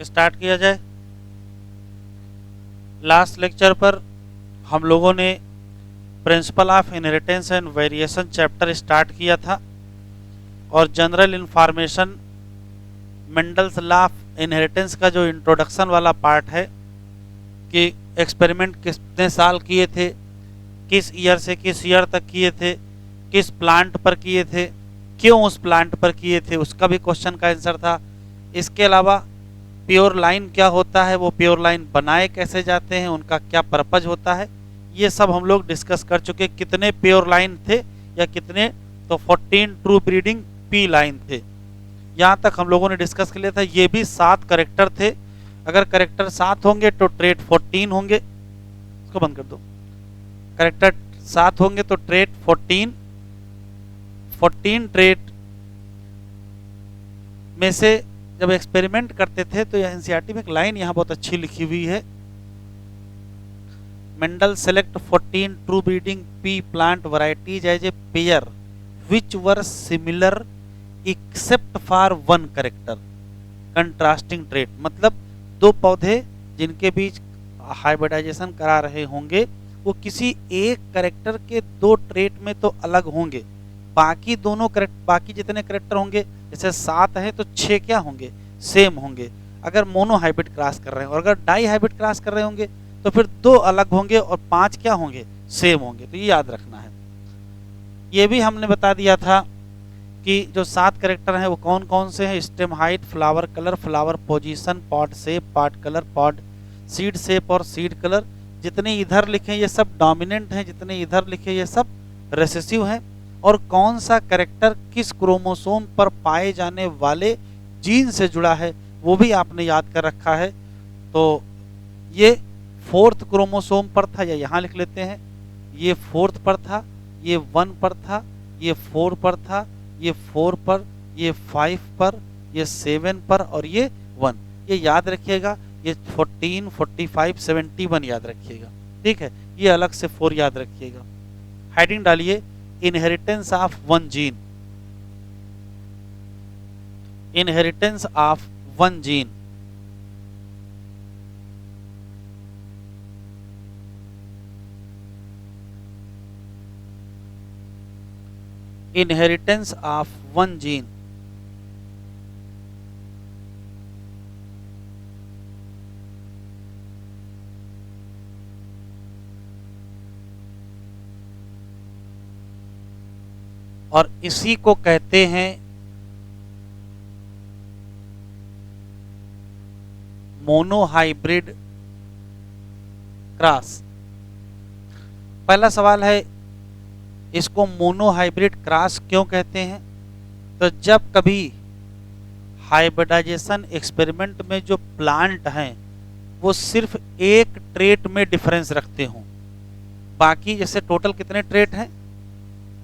Start किया जाए। Last lecture पर हम लोगों ने principle of inheritance and variation chapter start किया था और general information Mendel's law of inheritance का जो इंट्रोडक्शन वाला पार्ट है कि एक्सपेरिमेंट कितने साल किए थे, किस ईयर से किस ईयर तक किए थे, किस प्लांट पर किए थे, क्यों उस प्लांट पर किए थे, उसका भी क्वेश्चन का आंसर था। इसके अलावा प्योर लाइन क्या होता है, वो प्योर लाइन बनाए कैसे जाते हैं, उनका क्या पर्पज होता है, ये सब हम लोग डिस्कस कर चुके। कितने प्योर लाइन थे या कितने, तो 14 ट्रू ब्रीडिंग पी लाइन थे, यहाँ तक हम लोगों ने डिस्कस कर लिया था। ये भी 7 करेक्टर थे। अगर करेक्टर 7 होंगे तो ट्रेट 14 होंगे। इसको बंद कर दो। करेक्टर 7 होंगे तो ट्रेट 14 ट्रेट में से जब एक्सपेरिमेंट करते थे तो एनसीईआरटी में एक लाइन यहाँ बहुत अच्छी लिखी हुई है, Mendel select 14 true breeding pea plant varieties as a pair which were similar except for one character contrasting trait. मतलब दो पौधे जिनके बीच हाइब्रिडाइजेशन करा रहे होंगे वो किसी एक करेक्टर के 2 ट्रेट में तो अलग होंगे, बाकी दोनों बाकी जितने करेक्टर होंगे, जैसे 7 है तो 6 क्या होंगे, सेम होंगे अगर मोनो हाइब्रिड क्रॉस कर रहे हैं, और अगर डाई हाइब्रिड क्रॉस कर रहे होंगे तो फिर 2 अलग होंगे और 5 क्या होंगे, सेम होंगे। तो ये याद रखना है। ये भी हमने बता दिया था कि जो 7 करेक्टर हैं वो कौन कौन से हैं, stem height, flower colour, flower position, pot shape, pot colour, pot seed shape और सीड कलर। जितने इधर लिखे ये सब डोमिनेंट हैं, जितने इधर लिखे ये सब रिसेसिव हैं। और कौन सा करेक्टर किस क्रोमोसोम पर पाए जाने वाले जीन से जुड़ा है वो भी आपने याद कर रखा है। तो ये 4th क्रोमोसोम पर था, या यहाँ लिख लेते हैं, ये 4th पर था, ये 1 पर था, ये 4 पर था, ये 4 पर, ये 5 पर, ये 7 पर और ये 1। ये याद रखिएगा। ये 14, 45, 71 याद रखिएगा। ठीक है, ये अलग से 4 याद रखिएगा। हेडिंग डालिए inheritance of one gene, inheritance of one gene. Inheritance of one gene. और इसी को कहते हैं मोनोहाइब्रिड क्रॉस। पहला सवाल है, इसको मोनोहाइब्रिड क्रॉस क्यों कहते हैं? तो जब कभी हाइब्रिडाइजेशन एक्सपेरिमेंट में जो प्लांट हैं वो सिर्फ एक ट्रेट में डिफरेंस रखते हों, बाकी जैसे टोटल कितने ट्रेट हैं,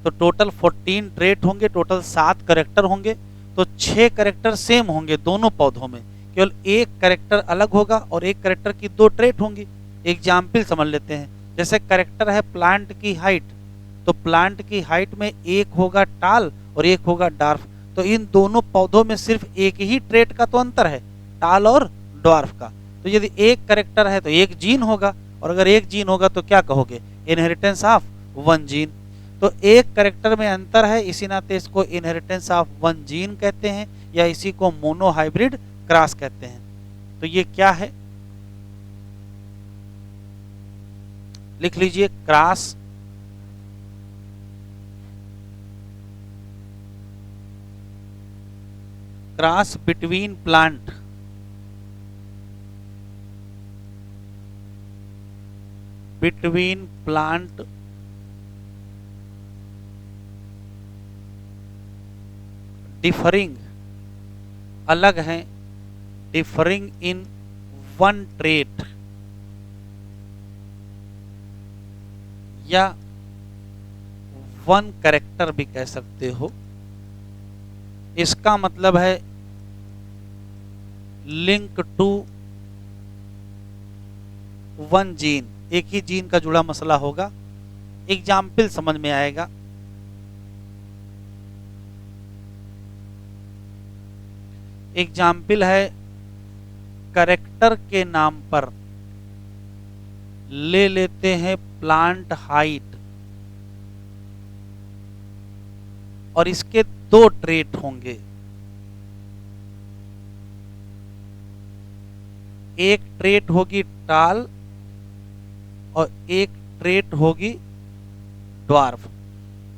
तो टोटल 14 ट्रेट होंगे, टोटल 7 करेक्टर होंगे, तो 6 करेक्टर सेम होंगे दोनों पौधों में, केवल एक करेक्टर अलग होगा और एक करेक्टर की 2 ट्रेट होंगी। एग्जाम्पल समझ लेते हैं, जैसे करेक्टर है प्लांट की हाइट, तो प्लांट की हाइट में एक होगा टाल और एक होगा डार्फ, तो इन दोनों पौधों में सिर्फ एक ही ट्रेट का तो अंतर है, टाल और डॉर्फ का। तो यदि एक करेक्टर है तो एक जीन होगा, और अगर एक जीन होगा तो क्या कहोगे, इनहेरिटेंस ऑफ वन जीन। तो एक करेक्टर में अंतर है, इसी नाते इसको इनहेरिटेंस ऑफ वन जीन कहते हैं, या इसी को मोनोहाइब्रिड क्रॉस कहते हैं। तो ये क्या है, लिख लीजिए, cross cross between plant differing, अलग हैं, डिफरिंग इन वन ट्रेट या वन कैरेक्टर भी कह सकते हो। इसका मतलब है लिंक टू वन जीन, एक ही जीन का जुड़ा मसला होगा। एग्जाम्पल समझ में आएगा। एग्जाम्पल है कैरेक्टर के नाम पर ले लेते हैं प्लांट हाइट, और इसके दो ट्रेट होंगे, एक ट्रेट होगी टाल और एक ट्रेट होगी ड्वार्फ।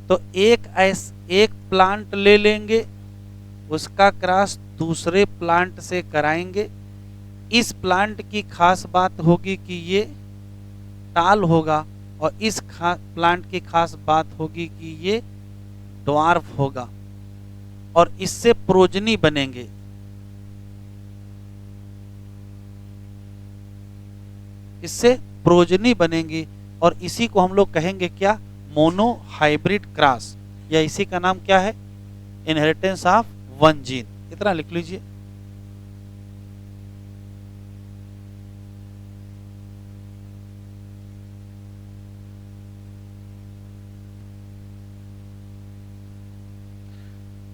तो एक प्लांट ले लेंगे, उसका क्रॉस दूसरे प्लांट से कराएंगे। इस प्लांट की खास बात होगी कि ये टाल होगा, और इस प्लांट की खास बात होगी कि ये ड्वार्फ होगा, और इससे प्रोजनी बनेंगे। इससे प्रोजनी बनेंगी, और इसी को हम लोग कहेंगे क्या, मोनो हाइब्रिड क्रॉस, या इसी का नाम क्या है, इनहेरिटेंस ऑफ वन जीन। इतना लिख लीजिए।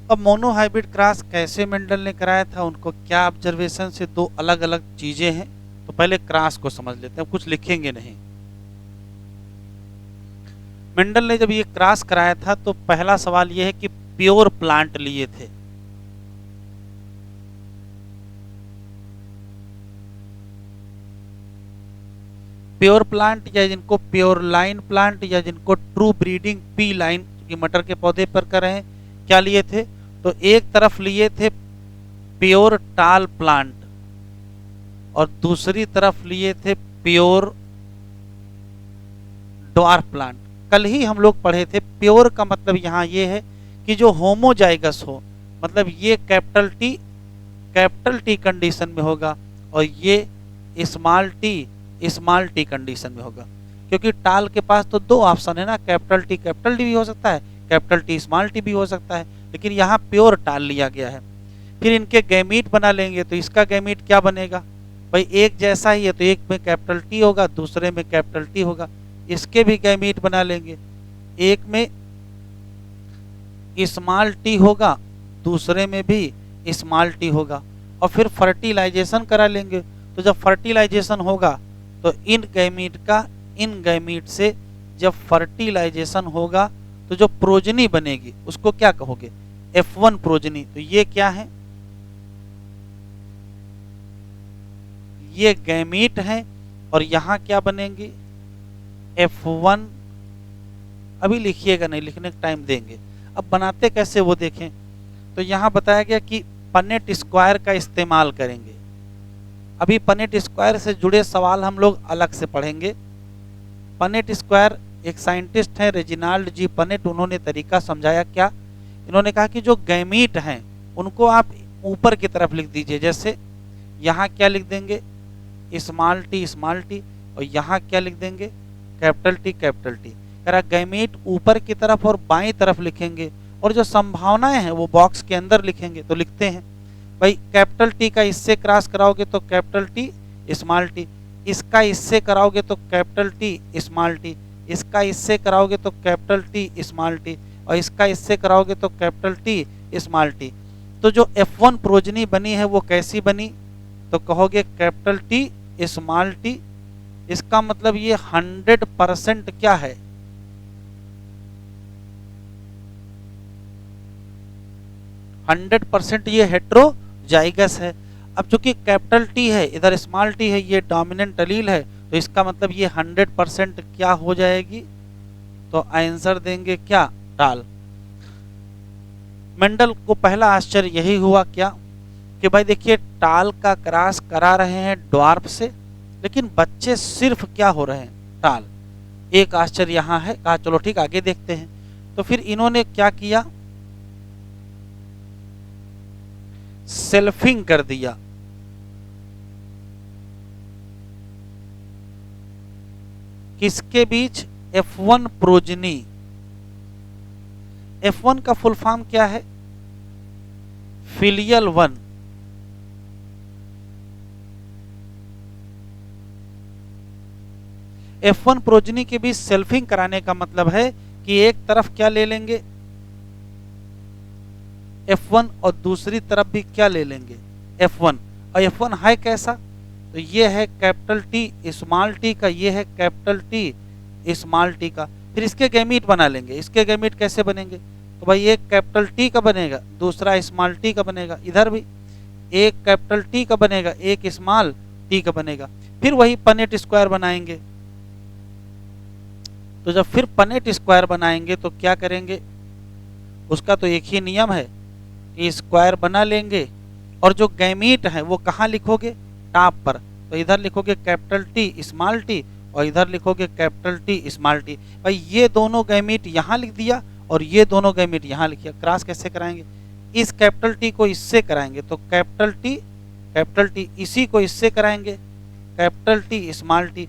अब मोनो हाइब्रिड क्रॉस कैसे मेंडल ने कराया था, उनको क्या ऑब्जर्वेशन से, दो अलग अलग चीजें हैं। तो पहले क्रॉस को समझ लेते हैं, कुछ लिखेंगे नहीं। मेंडल ने जब ये क्रॉस कराया था तो पहला सवाल ये है कि प्योर प्लांट लिए थे। प्योर प्लांट, या जिनको प्योर लाइन प्लांट, या जिनको ट्रू ब्रीडिंग पी लाइन की मटर के पौधे पर कर रहे हैं, क्या लिए थे। तो एक तरफ लिए थे प्योर टाल प्लांट, और दूसरी तरफ लिए थे प्योर ड्वार्फ प्लांट। कल ही हम लोग पढ़े थे, प्योर का मतलब यहाँ ये है कि जो होमोजाइगस हो, मतलब ये कैपिटल टी कंडीशन में होगा, और ये स्मॉल टी कंडीशन में होगा। क्योंकि टाल के पास तो दो ऑप्शन है ना, कैपिटल टी भी हो सकता है, कैपिटल टी स्मॉल टी भी हो सकता है, लेकिन यहाँ प्योर टाल लिया गया है। फिर इनके गैमीट बना लेंगे, तो इसका गैमीट क्या बनेगा भाई, एक जैसा ही है, तो एक में कैपिटल टी होगा, दूसरे में कैपिटल टी होगा। इसके भी गैमीट बना लेंगे, एक में स्मॉल टी होगा, दूसरे में भी स्मॉल टी होगा, और फिर फर्टिलाइजेशन करा लेंगे। तो जब फर्टिलाइजेशन होगा तो इन गैमीट से जब फर्टिलाइजेशन होगा तो जो प्रोजनी बनेगी उसको क्या कहोगे, F1 प्रोजनी। तो ये क्या है, ये गैमीट है, और यहां क्या बनेंगी, F1। अभी लिखिएगा नहीं, लिखने का टाइम देंगे। अब बनाते कैसे वो देखें। तो यहां बताया गया कि पनेट स्क्वायर का इस्तेमाल करेंगे। अभी पनेट स्क्वायर से जुड़े सवाल हम लोग अलग से पढ़ेंगे। पनेट स्क्वायर एक साइंटिस्ट हैं रेजिनाल्ड जी पनेट, उन्होंने तरीका समझाया। क्या, इन्होंने कहा कि जो गैमीट हैं उनको आप ऊपर की तरफ लिख दीजिए। जैसे यहाँ क्या लिख देंगे, स्मॉल टी, और यहाँ क्या लिख देंगे, कैपिटल टी। कह रहा गैमीट ऊपर की तरफ और बाईं तरफ लिखेंगे, और जो संभावनाएं हैं वो बॉक्स के अंदर लिखेंगे। तो लिखते हैं भाई, कैपिटल टी का इससे क्रॉस कराओगे तो कैपिटल टी स्मॉल टी, इसका इससे कराओगे तो कैपिटल टी स्मॉल टी, इसका इससे कराओगे तो कैपिटल टी स्मॉल टी, और इसका इससे कराओगे तो कैपिटल टी स्मॉल टी। तो जो F1 प्रोजनी बनी है वो कैसी बनी, तो कहोगे कैपिटल टी स्मॉल टी। इसका मतलब ये 100% क्या है, 100% ये हेट्रोजाइगस है। अब चूंकि कैपिटल टी है, इधर स्मॉल टी है, ये डोमिनेंट अलील है, तो इसका मतलब ये 100% क्या हो जाएगी, तो आंसर देंगे क्या, टाल। मेंडल को पहला आश्चर्य यही हुआ क्या, कि भाई देखिए टाल का क्रॉस करा रहे हैं ड्वार्फ से, लेकिन बच्चे सिर्फ क्या हो रहे हैं, टाल। एक आश्चर्य यहाँ है। कहा चलो ठीक, आगे देखते हैं। तो फिर इन्होंने क्या किया, सेल्फिंग कर दिया। किसके बीच, F1 प्रोजनी। F1 का फुल फॉर्म क्या है, फिलियल 1। F1 प्रोजनी के बीच सेल्फिंग कराने का मतलब है कि एक तरफ क्या ले लेंगे, F1, और दूसरी तरफ भी क्या ले लेंगे, F1। और F1 है कैसा, तो ये है कैपिटल टी स्मॉल टी का, ये है कैपिटल टी स्मॉल टी का। फिर इसके गैमीट बना लेंगे। इसके गैमीट कैसे बनेंगे? तो भाई एक कैपिटल टी का बनेगा, दूसरा स्मॉल टी का बनेगा। इधर भी एक कैपिटल टी का बनेगा, एक स्मॉल टी का बनेगा। फिर वही पनेट स्क्वायर बनाएंगे। तो जब फिर पनेट स्क्वायर बनाएंगे तो क्या करेंगे? उसका तो एक ही नियम है कि स्क्वायर बना लेंगे और जो गैमीट है वो कहाँ लिखोगे? टॉप पर। तो इधर लिखोगे कैपिटल टी स्मॉल टी और इधर लिखोगे कैपिटल टी स्मॉल टी। भाई ये दोनों गैमीट यहाँ लिख दिया और ये दोनों गैमीट यहाँ लिख दिया। क्रॉस कैसे कराएंगे? इस कैपिटल टी को इससे कराएंगे तो कैपिटल टी, इसी को इससे कराएंगे कैपिटल टी स्मॉल टी,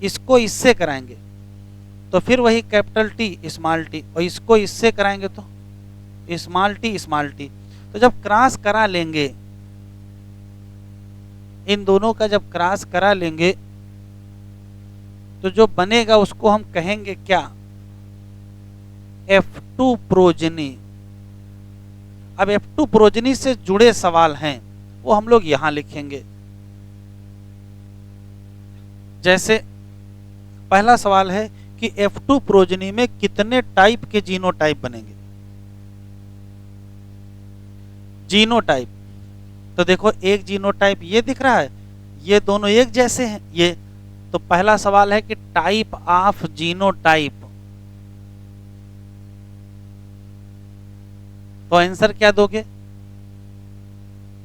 इसको इससे कराएंगे तो फिर वही कैपिटल टी स्मॉल टी, और इसको इससे कराएंगे तो स्मॉल टी। तो जब क्रॉस करा लेंगे, इन दोनों का जब क्रॉस करा लेंगे तो जो बनेगा उसको हम कहेंगे क्या? F2 progeny. अब F2 प्रोजनी से जुड़े सवाल हैं वो हम लोग यहां लिखेंगे। जैसे पहला सवाल है कि F2 प्रोजनी में कितने टाइप के जीनोटाइप बनेंगे? जीनोटाइप, तो देखो एक जीनोटाइप ये दिख रहा है, ये दोनों एक जैसे हैं ये। तो पहला सवाल है कि टाइप ऑफ जीनोटाइप, तो आंसर क्या दोगे?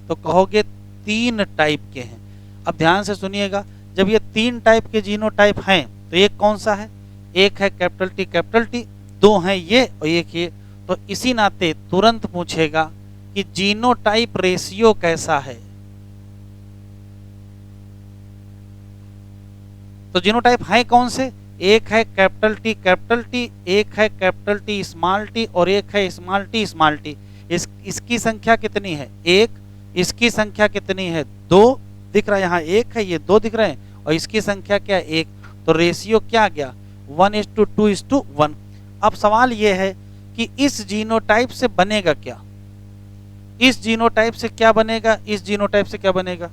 तो कहोगे 3 टाइप के हैं। अब ध्यान से सुनिएगा, जब ये 3 टाइप के जीनोटाइप हैं तो एक कौन सा है? एक है कैपिटल टी, 2 हैं ये और एक ये। तो इसी नाते तुरंत पूछेगा कि जीनोटाइप रेशियो कैसा है। तो जीनोटाइप है कौन से? एक है कैपिटल टी, एक है कैपिटल टी और एक है स्मॉल टी। इसकी संख्या कितनी है? 1। इसकी संख्या कितनी है? 2 दिख रहा है यहाँ, 1 है, ये 2 दिख रहे हैं, और इसकी संख्या क्या? 1। तो रेशियो क्या आ गया? 1:2:1। अब सवाल ये है कि इस जीनोटाइप से बनेगा क्या? इस जीनोटाइप से क्या बनेगा? इस जीनोटाइप से क्या बनेगा?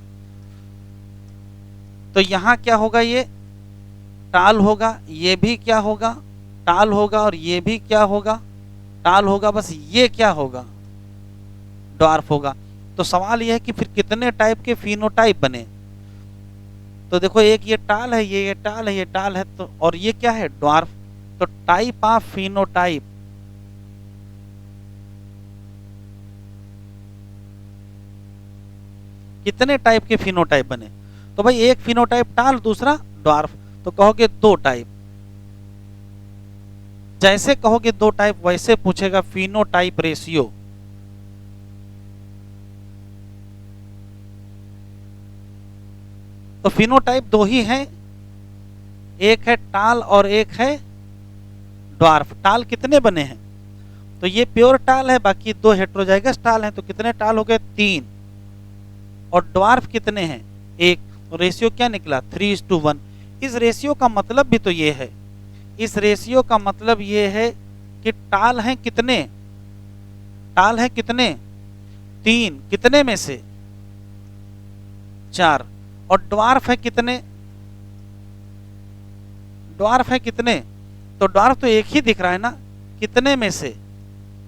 तो यहाँ क्या होगा? ये टाल होगा, ये भी क्या होगा? टाल होगा, और ये भी क्या होगा? टाल होगा। बस ये क्या होगा? ड्वार्फ होगा। तो सवाल यह है कि फिर कितने टाइप के फिनोटाइप बने? तो देखो एक ये टाल है, ये टाल है, ये टाल है, तो और ये क्या है? ड्वार्फ। तो टाइप ऑफ फिनोटाइप, कितने टाइप के फिनोटाइप बने? तो भाई एक फिनोटाइप टाल, दूसरा ड्वार्फ, तो कहोगे 2 टाइप। जैसे कहोगे 2 टाइप वैसे पूछेगा फिनोटाइप रेशियो। तो फिनोटाइप 2 ही हैं, एक है टाल और एक है ड्वार्फ। टाल कितने बने हैं? तो ये प्योर टाल है, बाकी 2 हेट्रोजाइगस टाल हैं। तो कितने टाल हो गए? 3। और ड्वार्फ कितने हैं? 1। तो रेशियो क्या निकला? 3:1। इस रेशियो का मतलब भी तो ये है, इस रेशियो का मतलब ये है कि टाल हैं कितने? टाल हैं कितने? 3। कितने में से? 4। और ड्वार्फ है कितने? ड्वार्फ है कितने? तो ड्वार्फ तो एक ही दिख रहा है ना, कितने में से?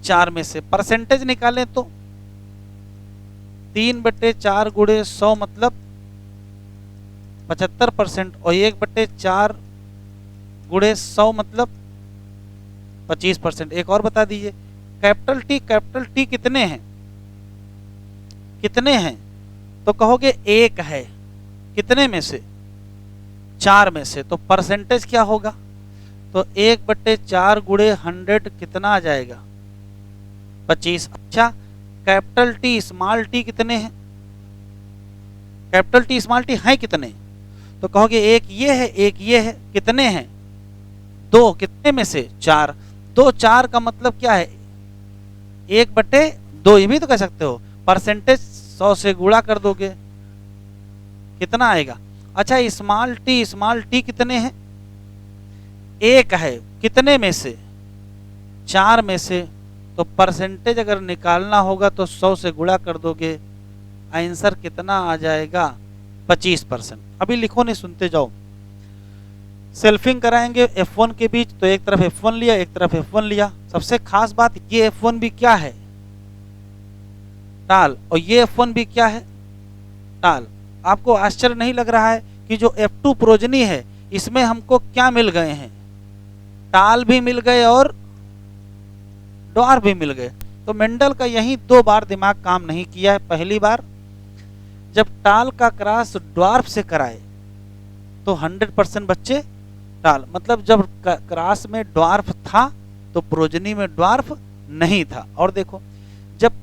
4 में से। परसेंटेज निकालें तो 3/4 × 100 मतलब 75%, और 1/4 × 100 मतलब 25%। एक और बता दीजिए, कैपिटल टी कितने हैं? कितने हैं? तो कहोगे 1 है, कितने में से? 4 में से। तो परसेंटेज क्या होगा? तो 1/4 × 100 कितना आ जाएगा? 25। अच्छा, कैपिटल टी स्मॉल टी कितने हैं? कैपिटल टी स्मॉल टी हैं कितने? तो कहोगे एक ये है, एक ये है, कितने हैं? 2। कितने में से? 4। 2 4 का मतलब क्या है? 1/2, ये भी तो कह सकते हो। परसेंटेज 100 से गुणा कर दोगे, कितना आएगा? अच्छा, स्मॉल टी कितने हैं? 1 है, कितने में से? 4 में से। तो परसेंटेज अगर निकालना होगा तो 100 से गुणा कर दोगे, आंसर कितना आ जाएगा? 25%। अभी लिखो नहीं, सुनते जाओ। सेल्फिंग कराएंगे F1 के बीच, तो एक तरफ F1 लिया, एक तरफ F1 लिया। सबसे खास बात, ये F1 भी क्या है, टाल, और ये F1 भी क्या है, टाल। आपको आश्चर्य नहीं लग रहा है कि जो F2 प्रोजनी है इसमें हमको क्या मिल गए हैं, टाल भी मिल गए और ड्वार्फ भी मिल गए। तो मेंडल का यही 2 बार दिमाग काम नहीं किया है। पहली बार जब टाल का क्रॉस ड्वार्फ से कराए तो 100% बच्चे टाल, मतलब जब क्रॉस में ड्वार्फ था तो प्रोजनी में ड्वार्फ नहीं था। और देखो, जब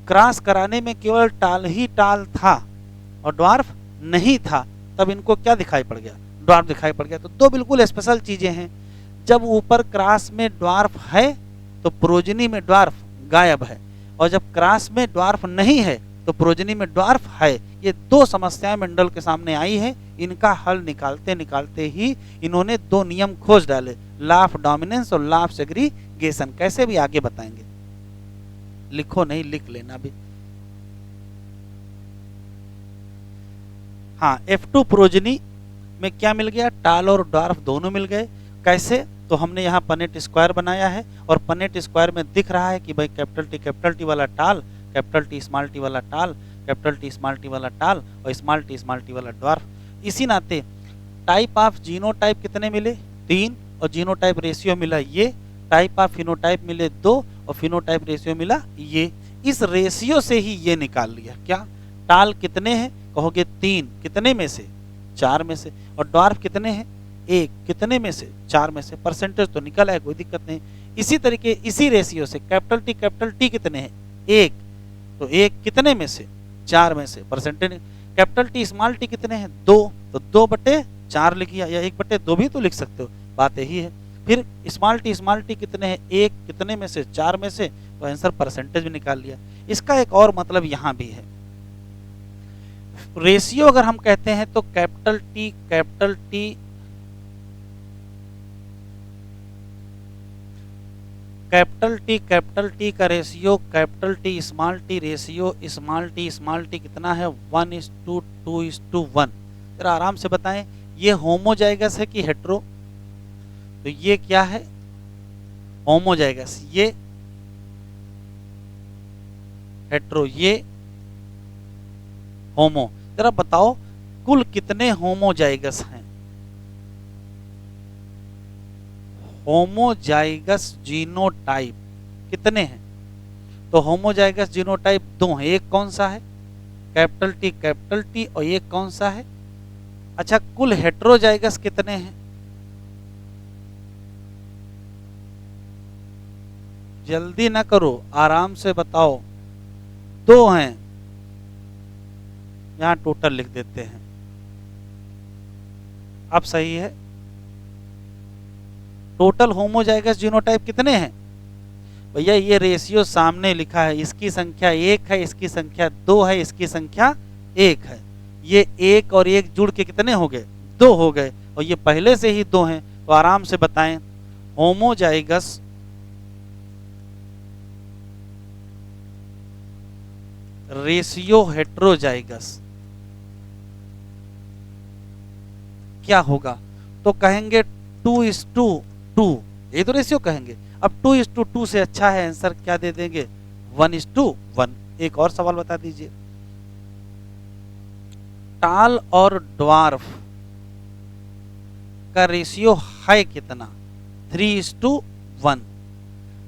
क्रॉस कराने में केवल टाल ही टाल था और ड्वार्फ नहीं था, तब इनको क्या दिखाई पड़ गया, ड्वार्फ दिखाई पड़ गया। तो 2 बिल्कुल स्पेशल चीजें हैं। जब ऊपर क्रॉस में ड्वार्फ है तो प्रोजनी में ड्वार्फ गायब है, और जब क्रॉस में ड्वार्फ नहीं है तो प्रोजनी में ड्वार्फ है। ये 2 समस्याएं मेंडल के सामने आई है। इनका हल निकालते निकालते ही इन्होंने 2 नियम खोज डाले, लॉ ऑफ डोमिनेंस और लॉ ऑफ सेग्रीगेशन। कैसे भी आगे बताएंगे, लिखो नहीं, लिख लेना भी। हाँ, F2 प्रोजनी में क्या मिल गया, टाल और ड्वार्फ दोनों मिल गए। कैसे, तो हमने यहाँ पनेट स्क्वायर बनाया है, और पनेट स्क्वायर में दिख रहा है कि भाई कैपिटल टी वाला टाल, कैपिटल टी स्मॉल टी वाला टाल, कैपिटल टी स्मॉल टी वाला टाल, और स्मॉल टी वाला ड्वार्फ। इसी नाते टाइप ऑफ जीनोटाइप कितने मिले, 3, और जीनोटाइप रेशियो मिला ये। टाइप ऑफ फिनोटाइप मिले 2, और फिनोटाइप रेशियो मिला ये। इस रेशियो से ही ये निकाल लिया। क्या, टाल कितने हैं, कहोगे 3, कितने में से, 4 में से। और ड्वार्फ कितने हैं, 1, कितने में से, 4 में से। परसेंटेज तो निकल आए, कोई दिक्कत नहीं। इसी तरीके, इसी रेशियो से कैपिटल टी कितने हैं, 1, तो 1 कितने में से, 4 में से। Percentage, capital T small T कितने हैं, 2, तो 2/4 लिखिए, या 1/2 भी तो लिख सकते हो, बात यही है। फिर स्मॉल टी कितने हैं, 1, कितने में से, 4 में से, तो आंसर परसेंटेज भी निकाल लिया। इसका एक और मतलब यहां भी है। रेशियो अगर हम कहते हैं तो कैपिटल टी का ratio, capital T small T ratio, small T कितना है, 1:2:1। जरा आराम से बताएं, ये होमोजाइगस है कि हेट्रो, तो ये क्या है, होमोजाइगस, ये हेट्रो, ये होमो। जरा बताओ कुल कितने होमोजाइगस हैं, होमोजाइगस जीनोटाइप कितने हैं, तो होमोजाइगस जीनोटाइप 2 हैं। एक कौन सा है, कैपिटल टी, और एक कौन सा है। अच्छा, कुल हेट्रोजाइगस कितने हैं, जल्दी ना करो, आराम से बताओ, 2 हैं। यहां टोटल लिख देते हैं, अब सही है। टोटल होमोजाइगस जीनोटाइप कितने हैं भैया, ये रेशियो सामने लिखा है, इसकी संख्या 1 है, इसकी संख्या 2 है, इसकी संख्या 1 है। ये 1 और 1 जुड़ के कितने हो गए, 2 हो गए, और ये पहले से ही 2 हैं। तो आराम से बताएं, होमोजाइगस रेशियो हेट्रोजाइगस क्या होगा, तो कहेंगे 2:2, ये तो रेशियो कहेंगे। अब 2:2 से अच्छा है आंसर क्या दे देंगे, 1:1। एक और सवाल बता दीजिए, टाल और ड्वार्फ का रेशियो है कितना, 3:1।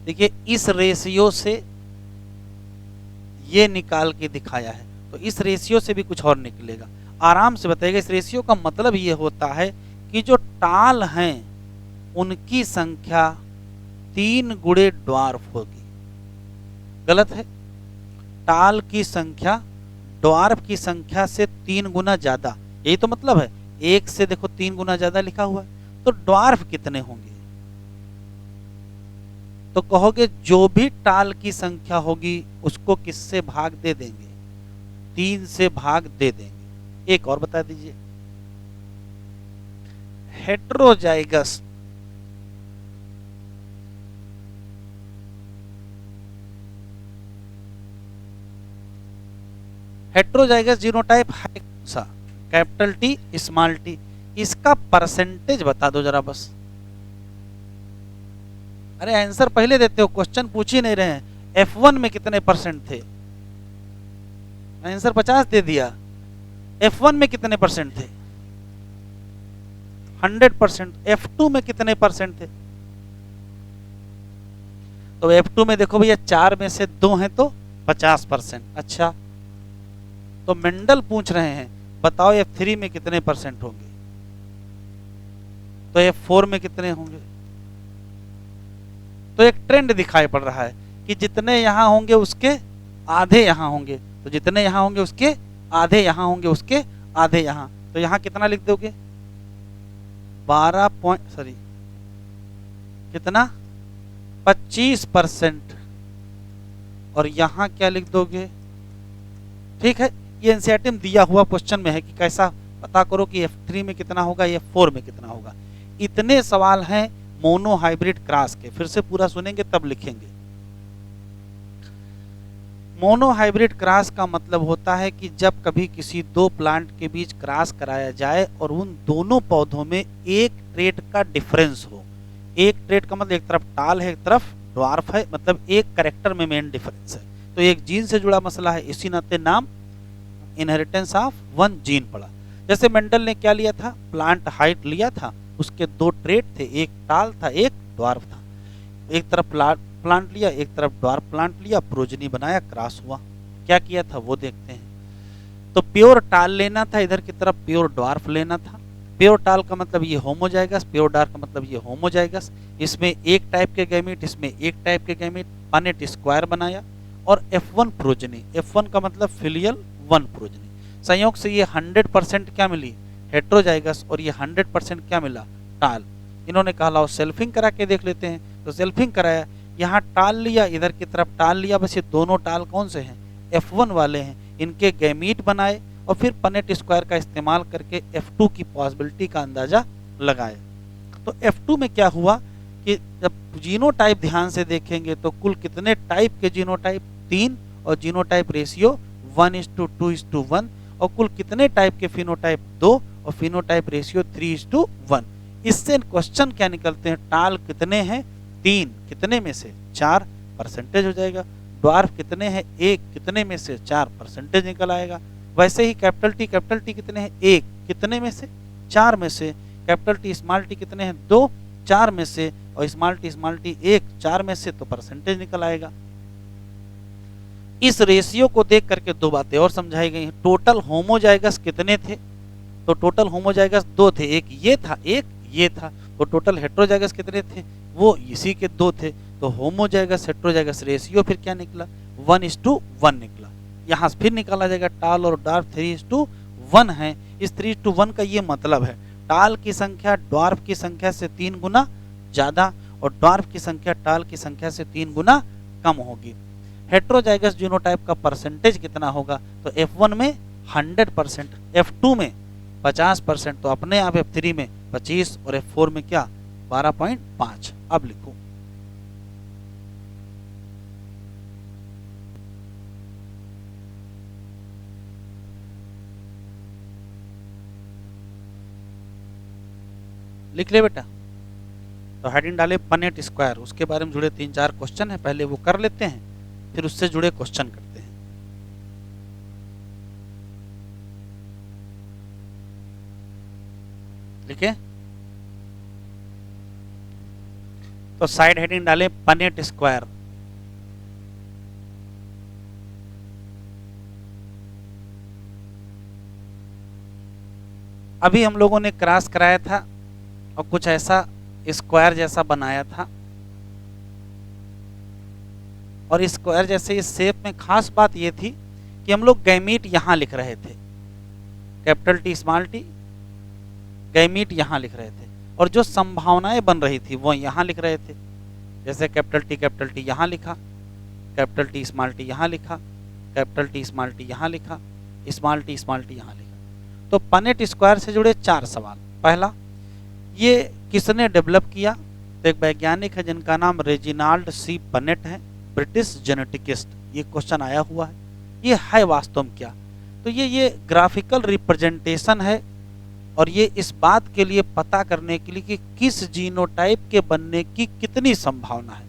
देखिए, इस रेशियो से ये निकाल के दिखाया है, तो इस रेशियो से भी कुछ और निकलेगा। आराम से बताइएगा, इस रेशियो का मतलब ये होता है कि जो टाल हैं उनकी संख्या 3 गुणे ड्वार्फ होगी। गलत है, टाल की संख्या ड्वार्फ की संख्या से 3 गुना ज्यादा, यही तो मतलब है। 1 से देखो 3 गुना ज्यादा लिखा हुआ है, तो ड्वार्फ कितने होंगे, तो कहोगे जो भी टाल की संख्या होगी उसको किससे भाग दे देंगे, 3 से भाग दे देंगे। एक और बता दीजिए, हेट्रोजाइगस जीनोटाइप है कौन सा, कैपिटल टी स्मॉल टी, इसका परसेंटेज बता दो जरा बस। अरे आंसर पहले देते हो, क्वेश्चन पूछ ही नहीं रहे हैं। F1 में कितने परसेंट थे? आंसर 50 दे दिया। F1 में कितने परसेंट थे? 100%। F2 में कितने परसेंट थे? तो F2 में देखो भैया 4 में से 2 हैं तो 50%। अच्छा, तो मेंडल पूछ रहे हैं बताओ F3 में कितने परसेंट होंगे, तो F4 में कितने होंगे। तो एक ट्रेंड दिखाई पड़ रहा है कि जितने यहां होंगे उसके आधे यहां होंगे, तो जितने यहां होंगे उसके आधे यहां होंगे, उसके आधे यहां। तो यहां कितना लिख दोगे? 12 पॉइंट सॉरी कितना 25%। और यहां क्या लिख दोगे? ठीक है, ये एनसीईआरटी में दिया हुआ क्वेश्चन में है कि कैसा पता करो कि F3 में कितना होगा, F4 में कितना होगा। इतने सवाल हैं मोनो हाइब्रिड क्रॉस के, फिर से पूरा सुनेंगे तब लिखेंगे। मोनो हाइब्रिड क्रॉस का मतलब होता है कि जब कभी किसी दो प्लांट के बीच क्रॉस कराया जाए और उन दोनों पौधों में एक ट्रेट का डिफरेंस हो। एक ट्रेट का मतलब एक तरफ टाल है एक तरफ ड्वार्फ है, मतलब एक कैरेक्टर में मेन डिफरेंस है। तो एक जीन से जुड़ा मसला है, इसी नाते नाम इनहेरिटेंस ऑफ वन जीन पड़ा। जैसे मेंडल ने क्या लिया था, प्लांट हाइट लिया था, उसके दो ट्रेट थे, एक टाल था एक ड्वार्फ था। एक तरफ प्लांट लिया एक तरफ ड्वार्फ प्लांट लिया, प्रोजनी बनाया, क्रॉस हुआ। क्या किया था वो देखते हैं। तो प्योर टाल लेना था, इधर की तरफ प्योर ड्वार्फ लेना था। प्योर टाल का मतलब ये होमोजाइगस, प्योर डार्क का मतलब ये होमोजाइगस। इसमें एक टाइप के गैमीट, इसमें एक टाइप के गैमीट, पनेट स्क्वायर बनाया। और F1 प्रोजनी, F1 का मतलब फिलियल 1 प्रोजनी। संयोग से ये 100% क्या मिली, हेट्रोजाइगस, और ये 100% क्या मिला, टाल। इन्होंने कहा लाओ सेल्फिंग करा के देख लेते हैं, तो सेल्फिंग कराया, यहाँ टाल लिया इधर की तरफ टाल लिया, बस ये दोनों टाल कौन से हैं, F1 वाले हैं। इनके गैमीट बनाए और फिर पनेट स्क्वायर का इस्तेमाल करके F2 की पॉसिबिलिटी का अंदाजा लगाया। तो F2 में क्या हुआ कि जब जीनोटाइप ध्यान से देखेंगे तो कुल कितने टाइप के जीनोटाइप, 3, और जीनोटाइप रेशियो 1:2:1, और कुल कितने टाइप के फिनोटाइप, 2, और फिनोटाइप रेशियो 3:1। इससे क्वेश्चन क्या निकलते हैं, टाल कितने हैं, 3, कितने में से 4, परसेंटेज हो जाएगा। ड्वार्फ कितने हैं, 1, कितने में से 4, परसेंटेज निकल आएगा। वैसे ही कैपिटल टी कितने हैं, 1, कितने में से 4 में से। कैपिटल टी स्मॉल टी कितने हैं, 2, 4 में से, और स्मॉल टी 1, 4 में से, तो परसेंटेज निकल आएगा। इस रेशियो को देख करके दो बातें और समझाई गई हैं। टोटल होमोजाइगस कितने थे, तो टोटल होमोजाइगस 2 थे, एक ये था एक ये था। तो टोटल हेट्रोजाइगस कितने थे, वो इसी के 2 थे। तो होमोजाइगस हेट्रोजाइगस रेशियो फिर क्या निकला, 1:1 निकला। यहाँ फिर निकाला जाएगा टाल और डार्फ 3:1 है। इस 3:1 का ये मतलब है टाल की संख्या ड्वार्फ की संख्या से 3 गुना ज्यादा, और ड्वार्फ की संख्या टाल की संख्या से 3 गुना कम होगी। हेट्रोजाइगस जीनोटाइप का परसेंटेज कितना होगा, तो F1 में 100%, F2 में 50%, तो अपने आप F3 में 25, और F4 में क्या 12.5। अब लिखो लिख ले बेटा। तो हेडिंग डाले पनेट स्क्वायर, उसके बारे में जुड़े 3-4 क्वेश्चन है, पहले वो कर लेते हैं फिर उससे जुड़े क्वेश्चन करते हैं। लिखे, तो साइड हेडिंग डाले पनेट स्क्वायर। अभी हम लोगों ने क्रॉस कराया था और कुछ ऐसा स्क्वायर जैसा बनाया था, और स्क्वायर जैसे इस शेप में खास बात ये थी कि हम लोग गैमीट यहां लिख रहे थे, capital T small T, gamete यहां लिख रहे थे, और जो संभावनाएं बन रही थी वो यहां लिख रहे थे। जैसे कैपिटल टी यहां लिखा, कैपिटल टी स्मॉल टी यहां लिखा, कैपिटल टी स्मॉल टी यहां लिखा, स्मॉल टी यहां लिखा। तो पनेट स्क्वायर से जुड़े 4 सवाल। पहला, ये किसने डेवलप किया, तो एक वैज्ञानिक है जिनका नाम रेजिनाल्ड सी पनेट है, ब्रिटिश जेनेटिकिस्ट। ये क्वेश्चन आया हुआ है, ये है वास्तव में क्या। तो ये ग्राफिकल रिप्रेजेंटेशन है, और ये इस बात के लिए पता करने के लिए कि किस जीनोटाइप के बनने की कितनी संभावना है,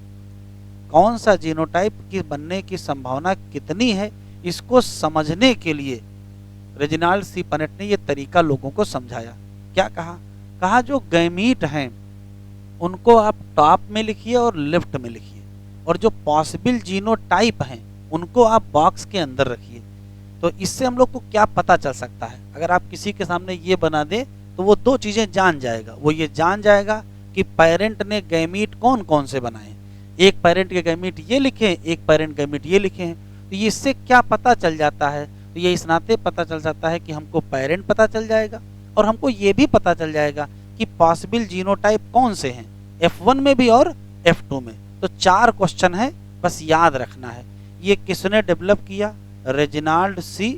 कौन सा जीनोटाइप की बनने की संभावना कितनी है, इसको समझने के लिए रेजिनाल्ड सी पनेट ने ये तरीका लोगों को समझाया। क्या कहा? कहा जो गैमीट हैं उनको आप टॉप में लिखिए और लेफ्ट में लिखिए, और जो पॉसिबल जीनोटाइप हैं उनको आप बॉक्स के अंदर रखिए। तो इससे हम लोग को क्या पता चल सकता है? अगर आप किसी के सामने ये बना दें तो वो दो चीजें जान जाएगा। वो ये जान जाएगा कि पेरेंट ने गैमीट कौन कौन से बनाए हैं, एक पेरेंट के गैमीट ये लिखे हैं, एक पेरेंट गैमीट ये लिखे हैं। तो इससे क्या पता चल जाता है? तो ये इस नाते पता चल जाता है कि हमको पेरेंट पता चल जाएगा, और हमको ये भी पता चल जाएगा कि पॉसिबल जीनोटाइप कौन से हैं, F1 में भी और F2 में। तो 4 क्वेश्चन है, बस याद रखना है। ये किसने डेवलप किया? रेजिनाल्ड सी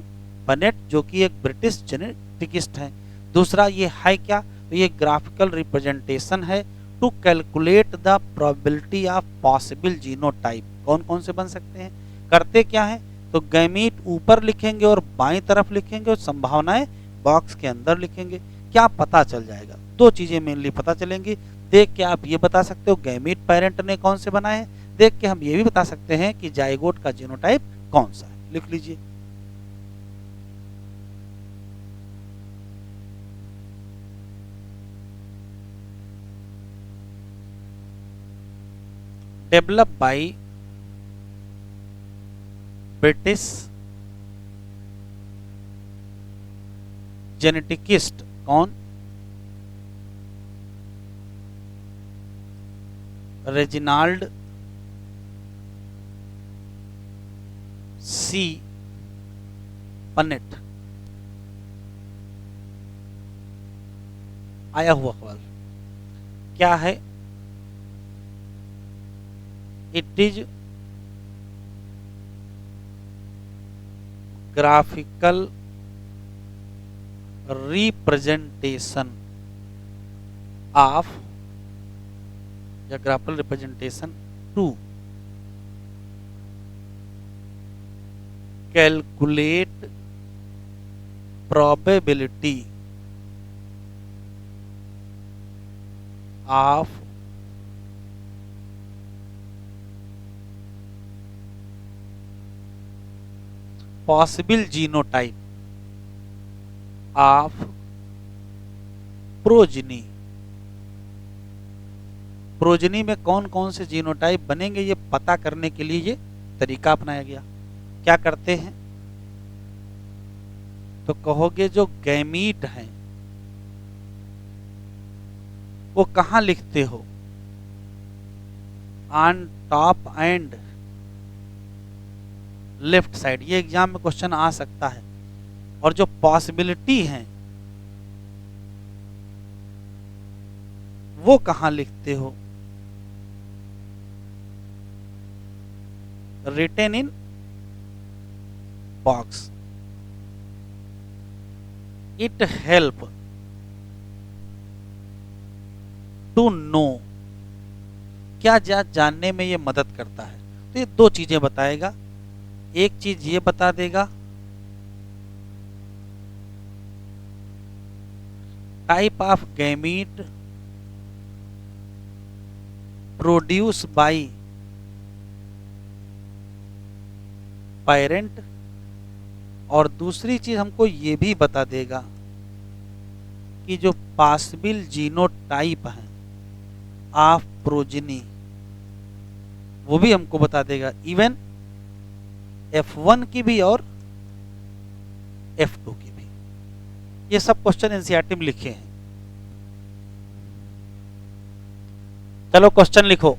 पनेट, जो कि एक ब्रिटिश जेनेटिकिस्ट हैं। दूसरा ये है क्या? तो ये ग्राफिकल रिप्रेजेंटेशन है to calculate the probability of possible genotype. कौन कौन से बन सकते हैं? करते क्या है? तो गैमीट ऊपर लिखेंगे और बाईं तरफ लिखेंगे, और संभावनाएं बॉक्स के अंदर लिखेंगे। क्या पता चल जाएगा? 2 चीजें मेनली पता चलेंगी। देख के आप ये बता सकते हो गैमीट पेरेंट ने कौन से बनाए हैं, देख के हम ये भी बता सकते हैं कि जाइगोट का जीनोटाइप कौन सा है। लिख लीजिए। Develop by British geneticist. कौन? Reginald C Punnett. आया हुआ सवाल क्या है? It is graphical representation of, या graphical representation to calculate probability of possible genotype of progeny। Progeny में कौन कौन से जीनोटाइप बनेंगे ये पता करने के लिए ये तरीका अपनाया गया। क्या करते हैं? तो कहोगे जो गैमीट हैं वो कहां लिखते हो? On top and left side. ये एग्जाम में क्वेश्चन आ सकता है। और जो पॉसिबिलिटी है वो कहां लिखते हो? Written in box. It help to know. क्या जानने में ये मदद करता है? तो ये 2 चीजें बताएगा। एक चीज ये बता देगा type of gamete produce by parent, और दूसरी चीज हमको ये भी बता देगा कि जो पॉसिबल जीनोटाइप है ऑफ प्रोजेनी वो भी हमको बता देगा, इवन F1 की भी और F2 की भी। ये सब क्वेश्चन एनसीईआरटी में लिखे हैं। चलो क्वेश्चन लिखो।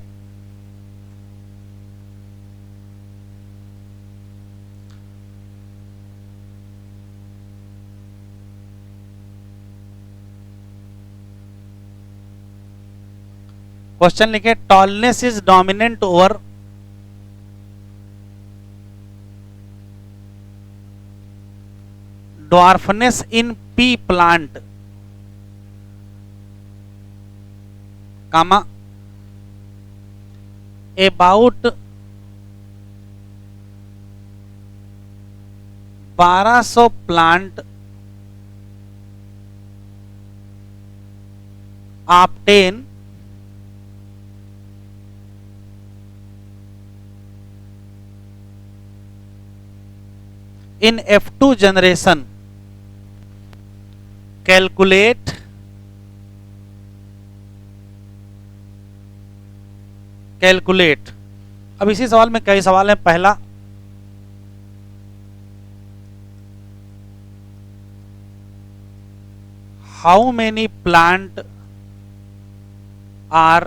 क्वेश्चन लिखे, tallness is dominant over dwarfness in pea plant, comma about 1200 plant obtain in F2 generation, calculate अब इसी सवाल में कई सवाल हैं। पहला, हाउ मेनी प्लांट आर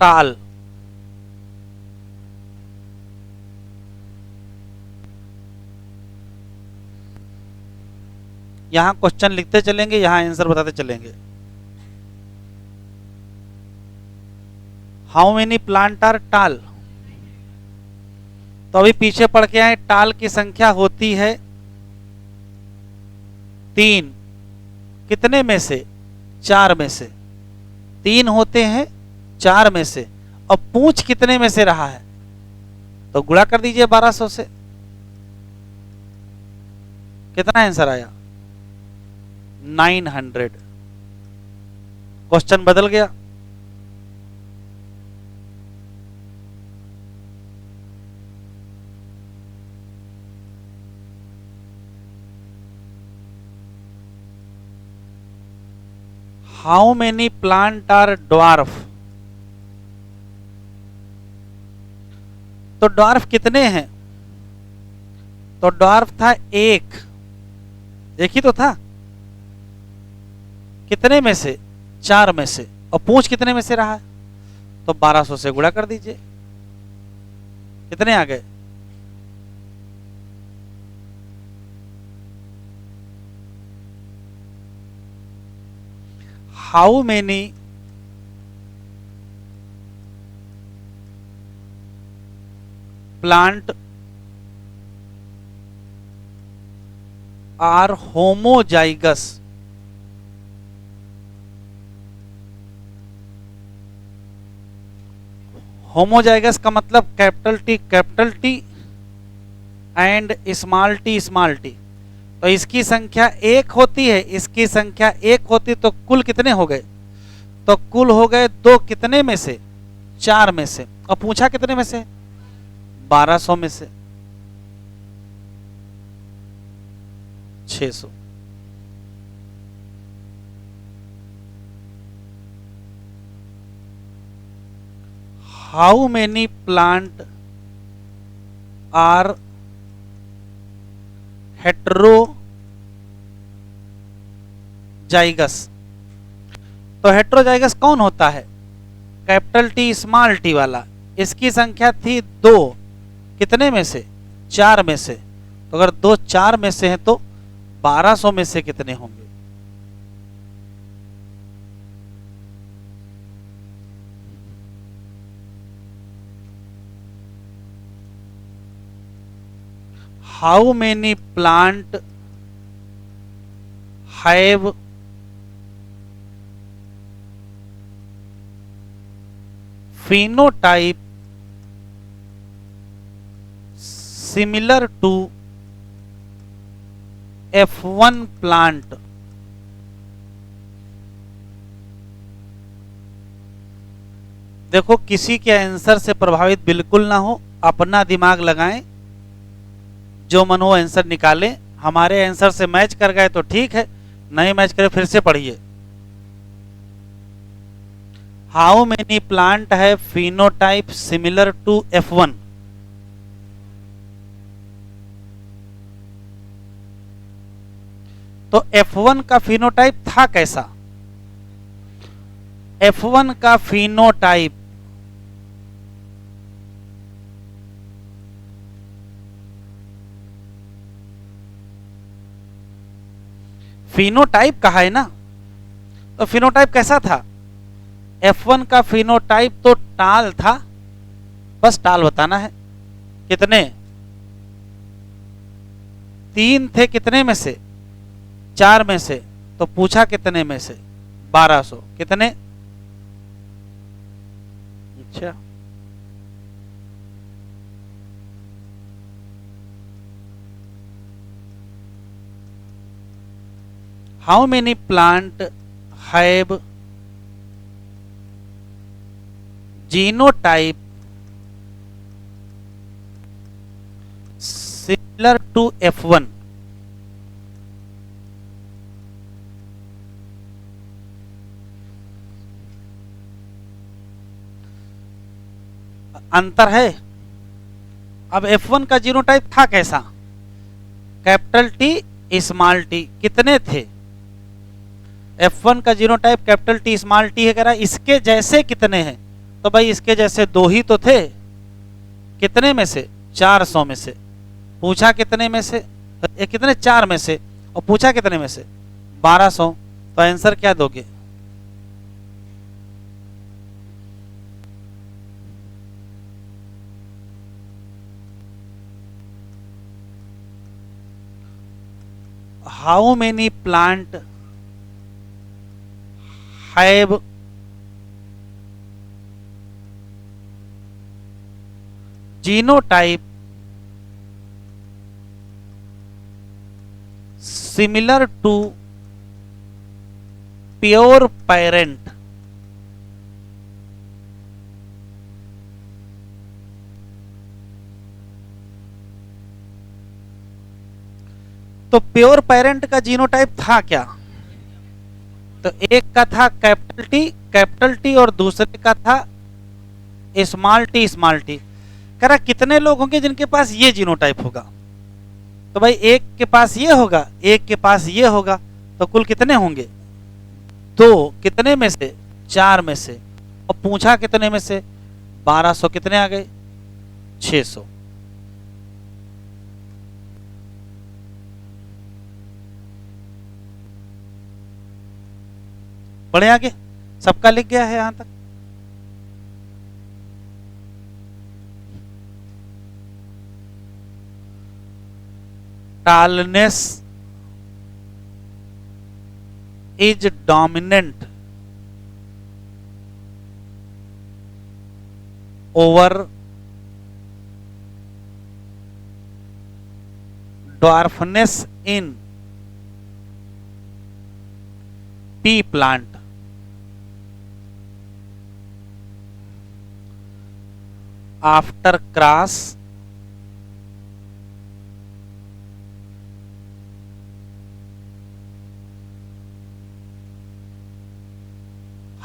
टाल, यहां क्वेश्चन लिखते चलेंगे, यहां आंसर बताते चलेंगे। हाउ मेनी प्लांट आर टाल, तो अभी पीछे पढ़ के आए, टाल की संख्या होती है 3, कितने में से? 4 में से। 3 होते हैं 4 में से। अब पूछ कितने में से रहा है, तो गुणा कर दीजिए 1200 से। कितना आंसर आया? 900। क्वेश्चन बदल गया। How many plant are dwarf, तो ड्वार्फ कितने हैं? तो ड्वार्फ था एक ही तो था। कितने में से? 4 में से। और पूछ कितने में से रहा है, तो 1200 से गुणा कर दीजिए। कितने आ गए? How many plant are homozygous, homozygous का मतलब capital T and small T. तो इसकी संख्या 1 होती है, इसकी संख्या 1 होती, तो कुल कितने हो गए? तो कुल हो गए 2, कितने में से? 4 में से। और पूछा कितने में से? 1200 में से। 600। How many plant are heterozygous, तो हेट्रोजाइगस कौन होता है? कैपिटल टी स्मॉल टी वाला। इसकी संख्या थी 2, कितने में से? 4 में से। तो अगर 2 4 में से हैं तो 1200 में से कितने होंगे? How many plant have phenotype similar to F1 plant, देखो किसी के आंसर से प्रभावित बिल्कुल ना हो, अपना दिमाग लगाएं, जो मन हो आंसर निकालें। हमारे आंसर से मैच कर गए तो ठीक है, नहीं मैच करे फिर से पढ़िए। हाउ मेनी प्लांट है फिनोटाइप सिमिलर टू F1, तो F1 का फिनोटाइप था कैसा? F1 का फिनोटाइप फिनोटाइप कहा है ना, तो फिनोटाइप कैसा था? F1 का फिनोटाइप तो टाल था, बस टाल बताना है। कितने? 3 थे, कितने में से? 4 में से। तो पूछा कितने में से? 1200। कितने? अच्छा, how many plant have genotype similar to F1? अंतर है। अब F1 का जीनोटाइप था कैसा? Capital T small T. कितने थे? F1 का genotype capital T small T है, कह रहा इसके जैसे कितने हैं? तो भाई इसके जैसे दो ही तो थे। कितने में से? 400 में से। पूछा कितने में से? कितने? 4 में से। और पूछा कितने में से? 1200। तो आंसर क्या दोगे? How many plant have genotype similar to pure parent? तो प्योर पेरेंट का जीनोटाइप था क्या? तो एक का था कैपिटल टी और दूसरे का था स्मॉल टी। कह रहा कितने लोग होंगे जिनके पास ये जीनोटाइप होगा? तो भाई एक के पास ये होगा, एक के पास ये होगा, तो कुल कितने होंगे? दो। कितने में से? 4 में से। और पूछा कितने में से? 1200। कितने आ गए? 600। बढ़े आगे। सबका लिख गया है यहां तक? tallness is dominant over dwarfness in pea plant. After cross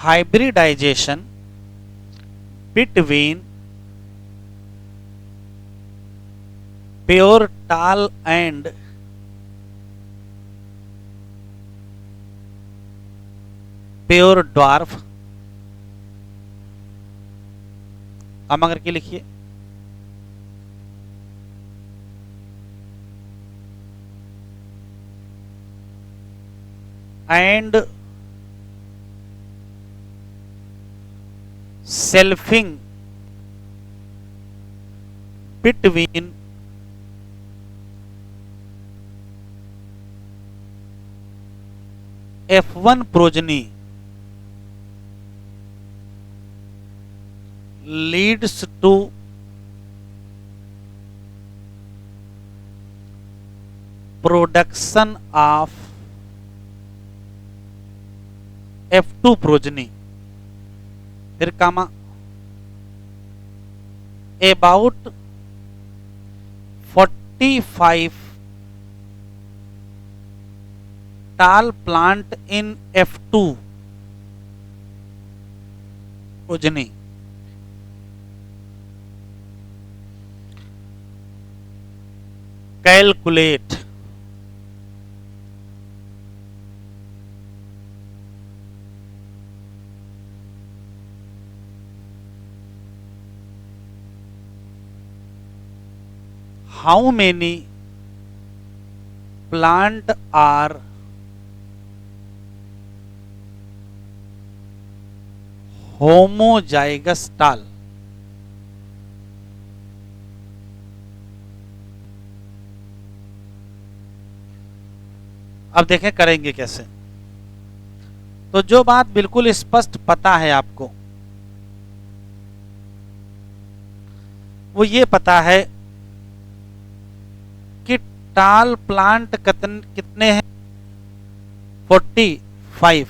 hybridization between pure tall and pure dwarf. हम अगर के लिखिए and selfing between F1 progeny leads to production of F2 progeny। फिर कामा about 45 tall plant in F2 progeny calculate how many plant are homozygous tall। अब देखें करेंगे कैसे। तो जो बात बिल्कुल स्पष्ट पता है आपको, वो ये पता है कि टाल प्लांट कितने हैं? 45।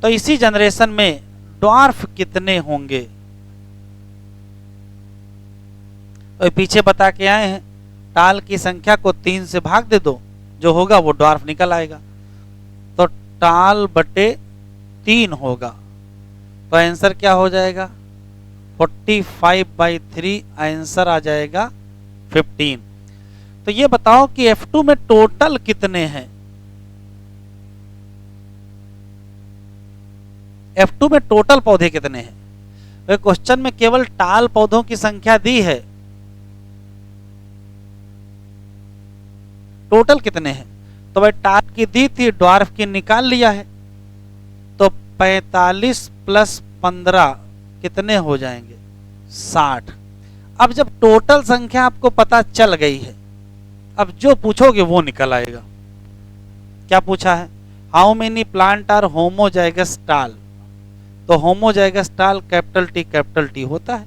तो इसी जनरेशन में ड्वार्फ कितने होंगे? तो पीछे बता के आए हैं, टाल की संख्या को 3 से भाग दे दो, जो होगा वो ड्वार्फ निकल आएगा। तो टाल बटे 3 होगा, तो आंसर क्या हो जाएगा? 45/3 आंसर आ जाएगा 15। तो ये बताओ कि F2 में टोटल कितने हैं? F2 में टोटल पौधे कितने हैं? तो क्वेश्चन में केवल टाल पौधों की संख्या दी है, टोटल कितने हैं? तो भाई टाल की दी थी, ड्वार्फ की निकाल लिया है, तो 45 + 15 कितने हो जाएंगे? 60। अब जब टोटल संख्या आपको पता चल गई है, अब जो पूछोगे वो निकल आएगा। क्या पूछा है? How many plant are homozygous tall. तो होमोजाइगस टाल कैपिटल टी होता है।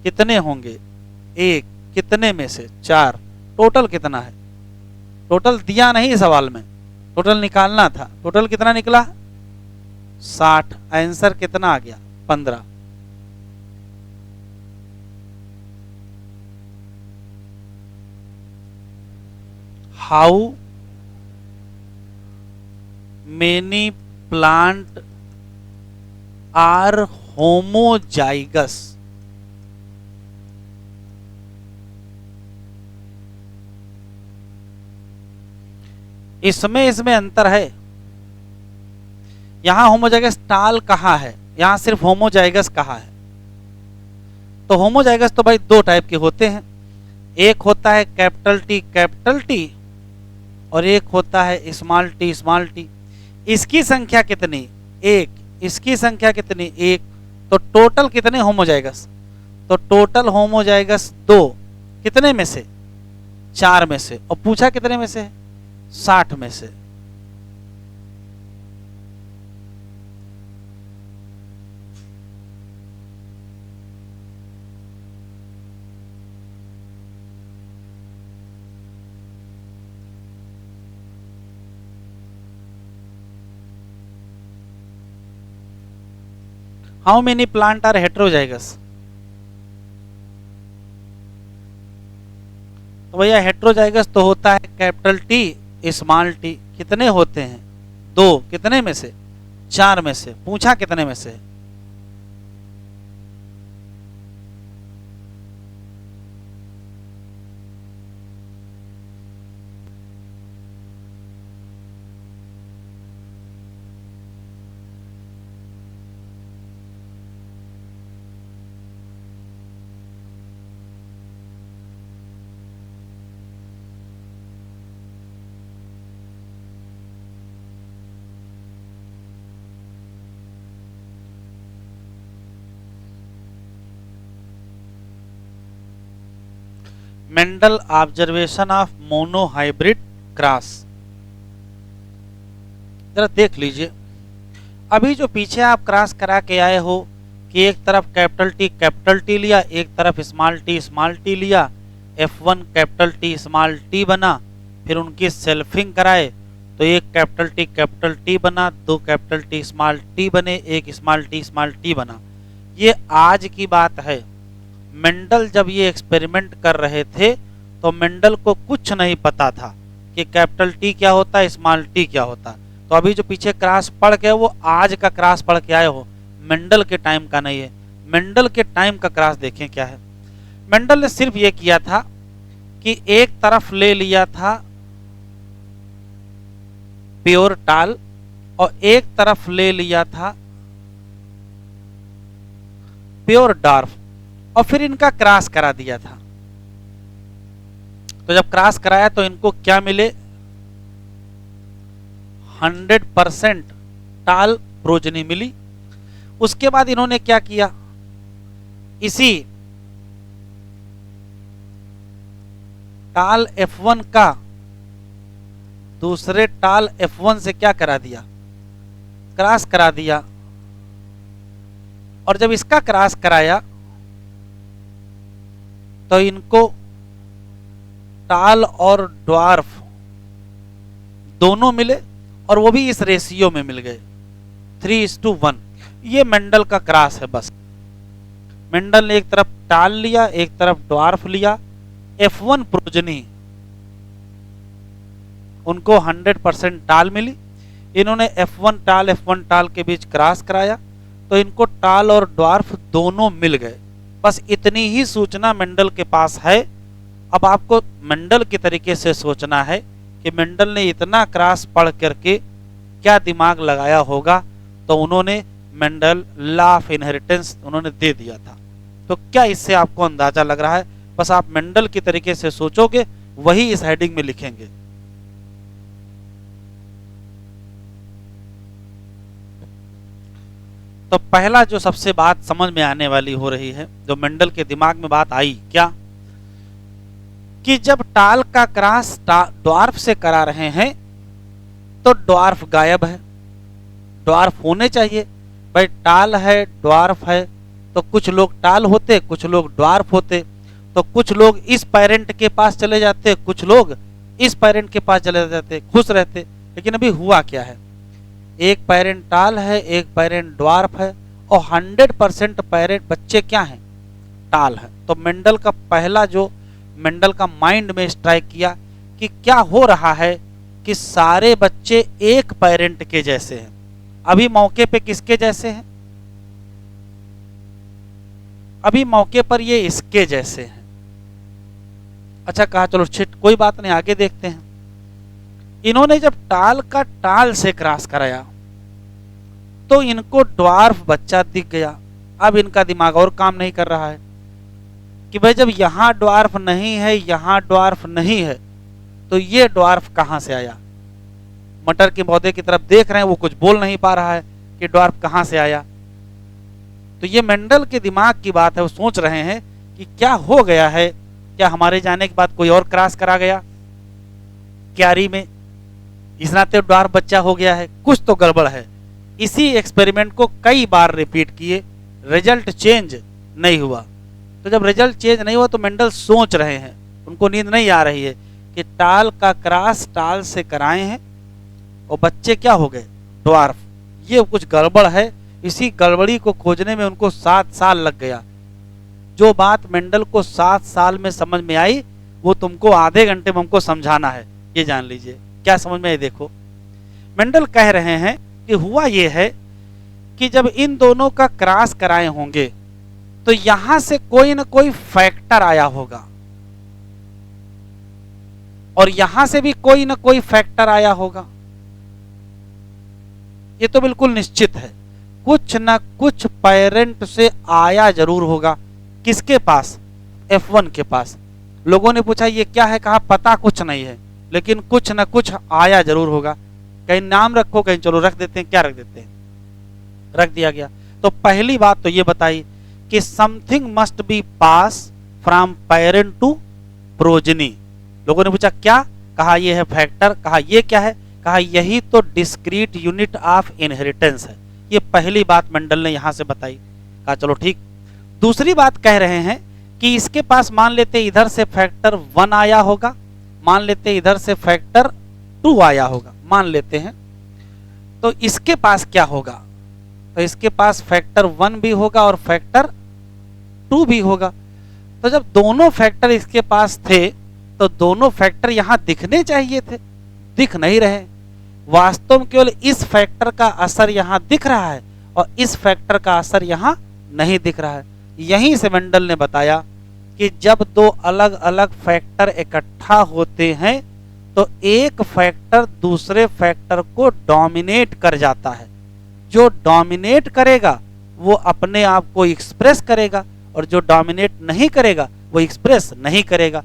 कितने होंगे? 1। कितने में से? 4। टोटल कितना है? टोटल दिया नहीं सवाल में, टोटल निकालना था। टोटल कितना निकला? 60। आंसर कितना आ गया? 15। How many plant are homozygous. इसमें अंतर है। यहां होमोजाइगस टाल कहा है, यहां सिर्फ होमोजाइगस कहा है। तो होमोजाइगस तो भाई 2 टाइप के होते हैं, एक होता है कैपिटल टी और एक होता है स्मॉल टी। इसकी संख्या कितनी? 1। इसकी संख्या कितनी? 1। तो टोटल कितने होमोजाइगस? तो टोटल होमोजाइगस 2। कितने में से? 4 में से। और पूछा कितने में से? 60 में से। How many plant are heterozygous. तो भैया हेट्रोजाइगस तो होता है कैपिटल टी स्मॉल टी। कितने होते हैं? 2। कितने में से? 4 में से। पूछा कितने में से? Mendel observation of monohybrid cross. जरा देख लीजिए, अभी जो पीछे आप क्रॉस करा के आए हो कि एक तरफ कैपिटल टी लिया, एक तरफ स्मॉल टी लिया, F1 कैपिटल टी बना, फिर उनकी सेल्फिंग कराए तो एक कैपिटल टी बना, 2 कैपिटल टी बने, एक स्मॉल टी बना। ये आज की बात है। मेंडल जब ये एक्सपेरिमेंट कर रहे थे तो मेंडल को कुछ नहीं पता था कि कैपिटल टी क्या होता है, स्मॉल टी क्या होता है। तो अभी जो पीछे क्रॉस पढ़ के वो आज का क्रॉस पढ़ के आए हो, मेंडल के टाइम का नहीं है। मेंडल के टाइम का क्रॉस देखें क्या है। मेंडल ने सिर्फ ये किया था कि एक तरफ ले लिया था प्योर टाल और एक तरफ ले लिया था प्योर डार्फ, और फिर इनका क्रॉस करा दिया था। तो जब क्रॉस कराया तो इनको क्या मिले? 100% टाल प्रोजनी मिली। उसके बाद इन्होंने क्या किया? इसी टाल F1 का दूसरे टाल F1 से क्या करा दिया? क्रॉस करा दिया। और जब इसका क्रॉस कराया तो इनको टाल और ड्वार्फ दोनों मिले और वो भी इस रेशियो में मिल गए 3:1। ये मेंडल का क्रॉस है बस। मेंडल ने एक तरफ टाल लिया, एक तरफ ड्वार्फ लिया। F1 प्रोजनी उनको 100% टाल मिली। इन्होंने F1 टाल के बीच क्रॉस कराया तो इनको टाल और ड्वार्फ दोनों मिल गए। बस इतनी ही सूचना मेंडल के पास है। अब आपको मेंडल के तरीके से सोचना है कि मेंडल ने इतना क्रॉस पढ़ करके क्या दिमाग लगाया होगा। तो उन्होंने मेंडल लॉ ऑफ इनहेरिटेंस उन्होंने दे दिया था। तो क्या इससे आपको अंदाजा लग रहा है? बस आप मेंडल की तरीके से सोचोगे, वही इस हेडिंग में लिखेंगे। तो पहला जो सबसे बात समझ में आने वाली हो रही है, जो मेंडल के दिमाग में बात आई क्या, कि जब टाल का क्रॉस ड्वार्फ से करा रहे हैं तो ड्वार्फ गायब है। ड्वार्फ होने चाहिए भाई, टाल है ड्वार्फ है तो कुछ लोग टाल होते, कुछ लोग ड्वार्फ होते। तो कुछ लोग इस पेरेंट के पास चले जाते, कुछ लोग इस पेरेंट के पास चले जाते, खुश रहते। लेकिन अभी हुआ क्या है, एक पेरेंट टाल है, एक पेरेंट ड्वार्फ है और 100% पेरेंट बच्चे क्या हैं, टाल है। तो मेंडल का पहला जो मेंडल का माइंड में स्ट्राइक किया कि क्या हो रहा है कि सारे बच्चे एक पेरेंट के जैसे हैं। अभी मौके पे किसके जैसे हैं? अभी मौके पर ये इसके जैसे हैं। अच्छा कहा, चलो छिट कोई बात नहीं, आगे देखते हैं। इन्होंने जब टाल का टाल से क्रॉस कराया तो इनको ड्वार्फ बच्चा दिख गया। अब इनका दिमाग और काम नहीं कर रहा है कि भाई जब यहां ड्वार्फ नहीं है, यहां ड्वार्फ नहीं है, तो ये ड्वार्फ कहां से आया। मटर के पौधे की तरफ देख रहे हैं, वो कुछ बोल नहीं पा रहा है कि ड्वार्फ कहां से आया। तो ये मेंडल के दिमाग की बात है, वो सोच रहे हैं कि क्या हो गया है, क्या हमारे जाने के बाद कोई और क्रॉस करा गया क्यारी में, इस नाते ड्वार्फ बच्चा हो गया है, कुछ तो गड़बड़ है। इसी एक्सपेरिमेंट को कई बार रिपीट किए, रिजल्ट चेंज नहीं हुआ। तो जब रिजल्ट चेंज नहीं हुआ तो मेंडल सोच रहे हैं, उनको नींद नहीं आ रही है कि टाल का क्रॉस टाल से कराए हैं और बच्चे क्या हो गए, ड्वार्फ। ये कुछ गड़बड़ है। इसी गड़बड़ी को खोजने में उनको 7 साल लग गया। जो बात मेंडल को 7 साल में समझ में आई, वो तुमको आधे घंटे में हमको समझाना है। ये जान लीजिए क्या समझ में आई। देखो, मेंडल कह रहे हैं कि हुआ ये है कि जब इन दोनों का क्रॉस कराए होंगे तो यहां से कोई ना कोई फैक्टर आया होगा और यहां से भी कोई ना कोई फैक्टर आया होगा। ये तो बिल्कुल निश्चित है, कुछ ना कुछ पेरेंट से आया जरूर होगा। किसके पास? F1 के पास। लोगों ने पूछा ये क्या है, कहा पता कुछ नहीं है, लेकिन कुछ ना कुछ आया जरूर होगा। कहीं नाम रखो, कहीं चलो रख देते हैं, क्या रख देते हैं, रख दिया गया। तो पहली बात तो ये बताई कि something must be pass from parent to progeny. लोगों ने पूछा क्या, कहा ये है फैक्टर। कहा ये क्या है, कहा यही तो डिस्क्रीट यूनिट ऑफ इनहेरिटेंस है। ये पहली बात मेंडल ने यहां से बताई। कहा चलो ठीक। दूसरी बात कह रहे हैं कि इसके पास मान लेते इधर से फैक्टर 1 आया होगा, मान लेते इधर से फैक्टर 2 आया होगा, मान लेते हैं। तो इसके पास क्या होगा, तो इसके पास फैक्टर 1 भी होगा और फैक्टर 2 भी होगा। तो जब दोनों फैक्टर इसके पास थे तो दोनों फैक्टर यहां दिखने चाहिए थे, दिख नहीं रहे। वास्तव में केवल इस फैक्टर का असर यहां दिख रहा है और इस फैक्टर का असर यहां नहीं दिख रहा है। यहीं से मेंडल ने बताया कि जब दो अलग अलग फैक्टर इकट्ठा होते हैं तो एक फैक्टर दूसरे फैक्टर को डोमिनेट कर जाता है। जो डोमिनेट करेगा वो अपने आप को एक्सप्रेस करेगा और जो डोमिनेट नहीं करेगा वो एक्सप्रेस नहीं करेगा।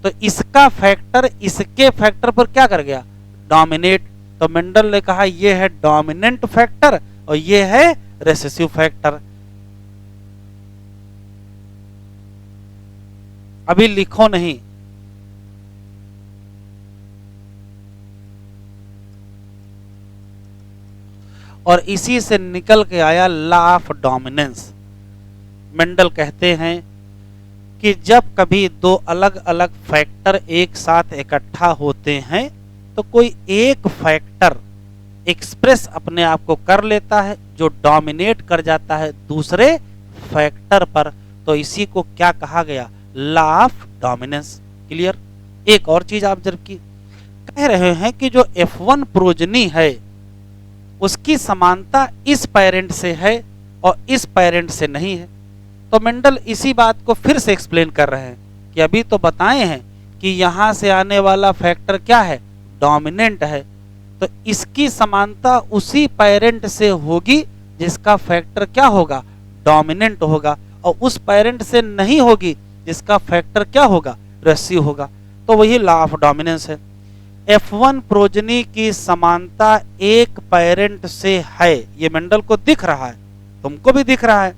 तो इसका फैक्टर इसके फैक्टर पर क्या कर गया, डोमिनेट। तो मेंडल ने कहा ये है डोमिनेंट फैक्टर और ये है रेसेसिव फैक्टर। अभी लिखो नहीं, और इसी से निकल के आया लॉ ऑफ डोमिनेंस। मेंडल कहते हैं कि जब कभी दो अलग अलग फैक्टर एक साथ इकट्ठा होते हैं तो कोई एक फैक्टर एक्सप्रेस अपने आप को कर लेता है, जो डोमिनेट कर जाता है दूसरे फैक्टर पर, तो इसी को क्या कहा गया, लॉ ऑफ डोमिनेंस। क्लियर। एक और चीज आप जब की कह रहे हैं कि जो F1 प्रोजनी है उसकी समानता इस पेरेंट से है और इस पेरेंट से नहीं है, तो मेंडल इसी बात को फिर से एक्सप्लेन कर रहे हैं कि अभी तो बताए हैं कि यहां से आने वाला फैक्टर क्या है, डोमिनेंट है, तो इसकी समानता उसी पेरेंट से होगी जिसका फैक्टर क्या होगा, डोमिनेंट होगा, और उस पेरेंट से नहीं होगी जिसका फैक्टर क्या होगा, रेसिव होगा। तो वही लॉ ऑफ डोमिनेंस है। F1 प्रोजनी की समानता एक पेरेंट से है, ये मेंडल को दिख रहा है, तुमको भी दिख रहा है।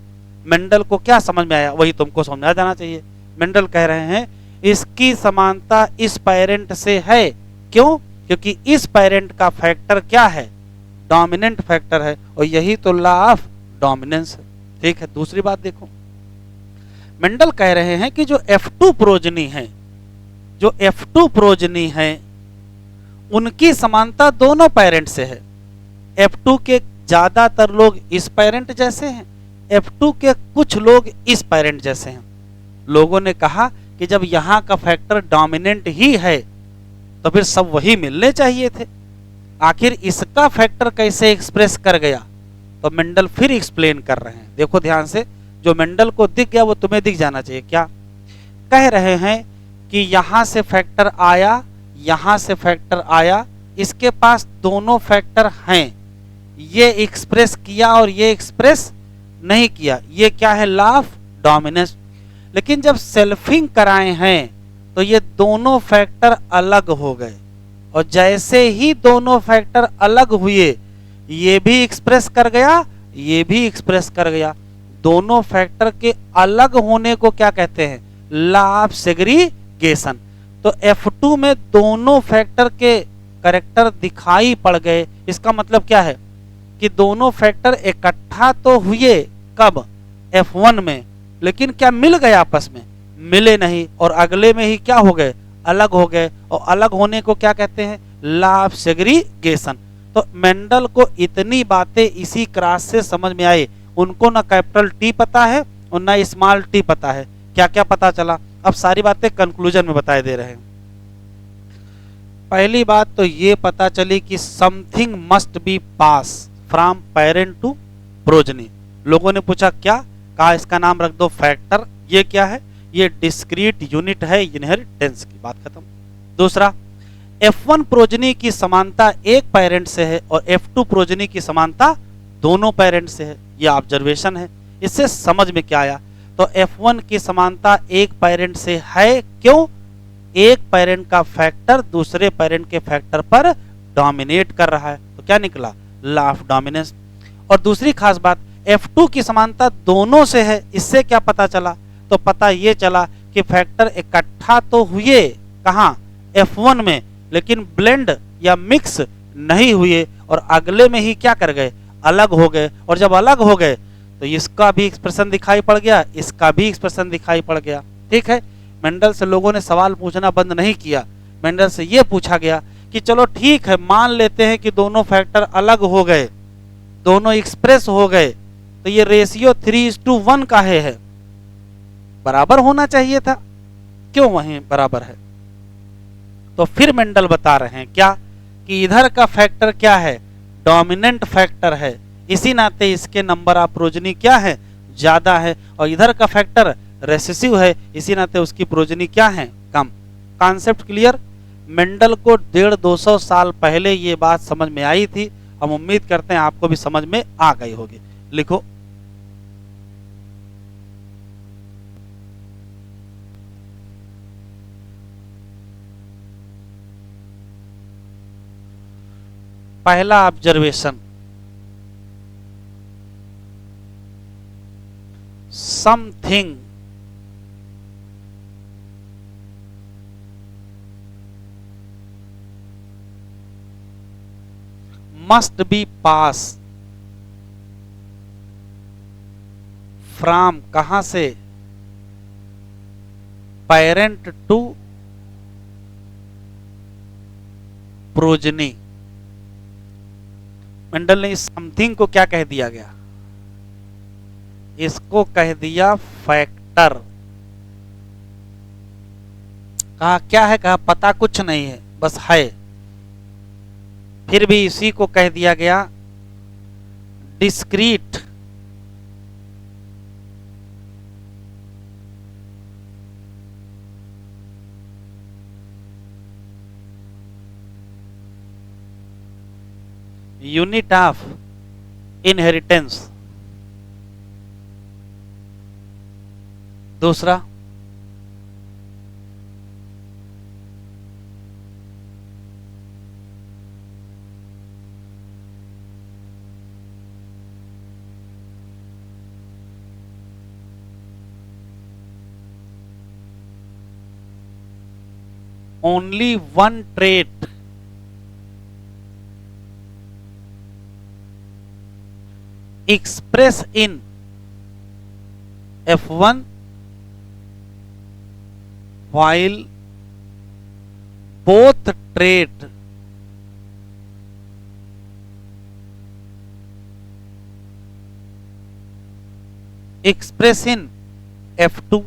मेंडल को क्या समझ में आया, वही तुमको समझ आ जाना चाहिए। मेंडल कह रहे हैं इसकी समानता इस पेरेंट से है, क्यों, क्योंकि इस पेरेंट का फैक्टर क्या है, डोमिनेंट फैक्टर है, और यही तो लॉ ऑफ डोमिनेंस है। ठीक है। दूसरी बात देखो, मेंडल कह रहे हैं कि जो F2 प्रोजनी है, जो F2 प्रोजनी है उनकी समानता दोनों पेरेंट से है। F2 के ज्यादातर लोग इस पेरेंट जैसे हैं, F2 के कुछ लोग इस पेरेंट जैसे हैं। लोगों ने कहा कि जब यहां का फैक्टर डोमिनेंट ही है तो फिर सब वही मिलने चाहिए थे, आखिर इसका फैक्टर कैसे एक्सप्रेस कर गया, तो मेंडल फिर एक्सप्लेन कर रहे हैं। देखो ध्यान से, जो मेंडल को दिख गया वो तुम्हें दिख जाना चाहिए। क्या कह रहे हैं कि यहां से फैक्टर आया, यहां से फैक्टर आया, इसके पास दोनों फैक्टर हैं, ये एक्सप्रेस किया और ये एक्सप्रेस नहीं किया, ये क्या है, लॉ ऑफ डोमिनेंस। लेकिन जब सेल्फिंग कराए हैं तो ये दोनों फैक्टर अलग हो गए, और जैसे ही दोनों फैक्टर अलग हुए ये भी एक्सप्रेस कर गया, ये भी एक्सप्रेस कर गया। दोनों फैक्टर के अलग होने को क्या कहते हैं, लॉ ऑफ सेग्रीगेशन। तो F2 में दोनों फैक्टर के कैरेक्टर दिखाई पड़ गए, इसका मतलब क्या है कि दोनों फैक्टर इकट्ठा तो हुए कब, F1 में, लेकिन क्या मिल गए आपस में, मिले नहीं, और अगले में ही क्या हो गए, अलग हो गए, और अलग होने को क्या कहते हैं, लॉ ऑफ सेग्रीगेशन। तो मेंडल को इतनी बातें इसी क्लास से समझ में आई, उनको ना कैपिटल टी पता है और ना स्मॉल टी पता है। क्या क्या पता चला, अब सारी बातें कंक्लूजन में बताए दे रहे हैं। पहली बात तो ये पता चली कि something must be pass from parent to progeny. लोगों ने पूछा क्या, कहा इसका नाम रख दो फैक्टर। ये क्या है, ये डिस्क्रीट यूनिट है इनहेरिटेंस की, बात खत्म। दूसरा, F1 प्रोजनी की समानता एक पेरेंट से है और F2 प्रोजनी की समानता दोनों पेरेंट से है, ये ऑब्जर्वेशन है। इससे समझ में क्या आया, तो F1 की समानता एक पेरेंट से है, क्यों, एक पेरेंट का फैक्टर दूसरे पेरेंट के फैक्टर पर डोमिनेट कर रहा है, तो क्या निकला, लॉ ऑफ डोमिनेंस। और दूसरी खास बात, F2 की समानता दोनों से है, इससे क्या पता चला, तो पता ये चला कि फैक्टर इकट्ठा तो हुए कहां, F1 में, लेकिन ब्लेंड या मिक्स नहीं हुए, और अगले में ही क्या कर गए, अलग हो गए। और जब अलग हो गए तो इसका भी एक्सप्रेशन दिखाई पड़ गया, इसका भी एक्सप्रेशन दिखाई पड़ गया। ठीक है। मेंडल से लोगों ने सवाल पूछना बंद नहीं किया। मेंडल से यह पूछा गया कि चलो ठीक है, मान लेते हैं कि दोनों फैक्टर अलग हो गए, दोनों एक्सप्रेस हो गए, तो ये रेशियो 3:1 का है, बराबर होना चाहिए था, क्यों वहीं बराबर है। तो फिर मेंडल बता रहे हैं क्या, कि इधर का फैक्टर क्या है, डोमिनेंट फैक्टर है, इसी नाते इसके नंबर ऑफ प्रोजनी क्या है, ज्यादा है, और इधर का फैक्टर रेसेसिव है, इसी नाते उसकी प्रोजनी क्या है, कम। Concept clear. मेंडल को 150-200 साल पहले ये बात समझ में आई थी, हम उम्मीद करते हैं आपको भी समझ में आ गई होगी। लिखो, पहला observation, something must be pass from, कहां से, पेरेंट टू प्रोजनी। मेंडल ने इस समथिंग को क्या कह दिया गया, इसको कह दिया फैक्टर। कहा क्या है, कहा पता कुछ नहीं है बस है, फिर भी इसी को कह दिया गया डिस्क्रीट यूनिट ऑफ इनहेरिटेंस। दूसरा only one trait expressed in F1 while both trait express in F2।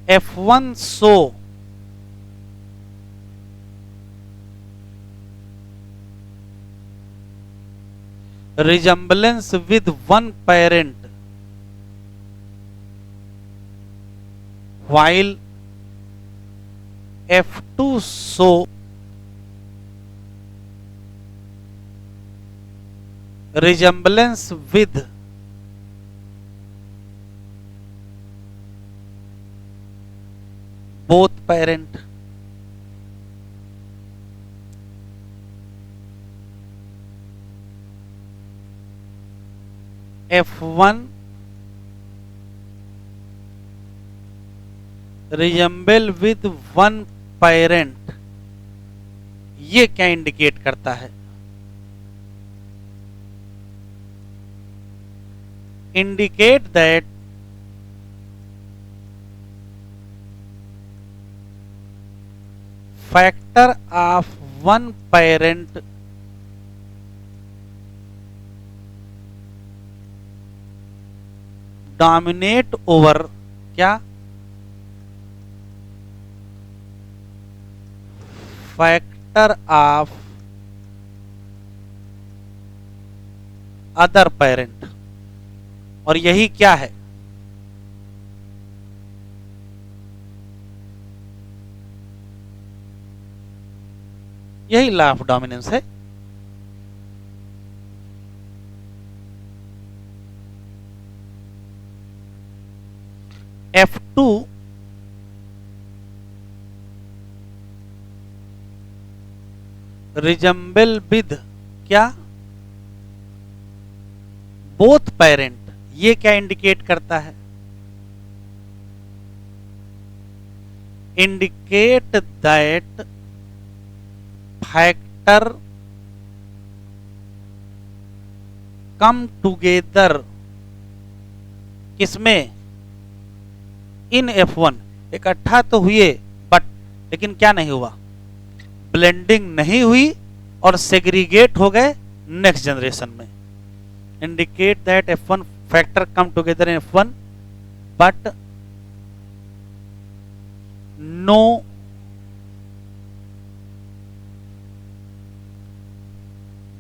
F1 show resemblance with one parent while F2 show resemblance with both parent। F1 resemble with one parent, ये क्या indicate करता है, indicate that factor of one parent dominate over क्या, factor of other parent। और यही क्या है, यही लॉ ऑफ डोमिनेंस है। F2 रिजम्बल विद क्या, बोथ पेरेंट, ये क्या इंडिकेट करता है, indicate that factor come together किसमें, इन F1 इकट्ठा तो हुए बट लेकिन क्या नहीं हुआ, ब्लेंडिंग नहीं हुई और सेग्रीगेट हो गए नेक्स्ट जनरेशन में। Indicate that F1 factor come together in F1 but no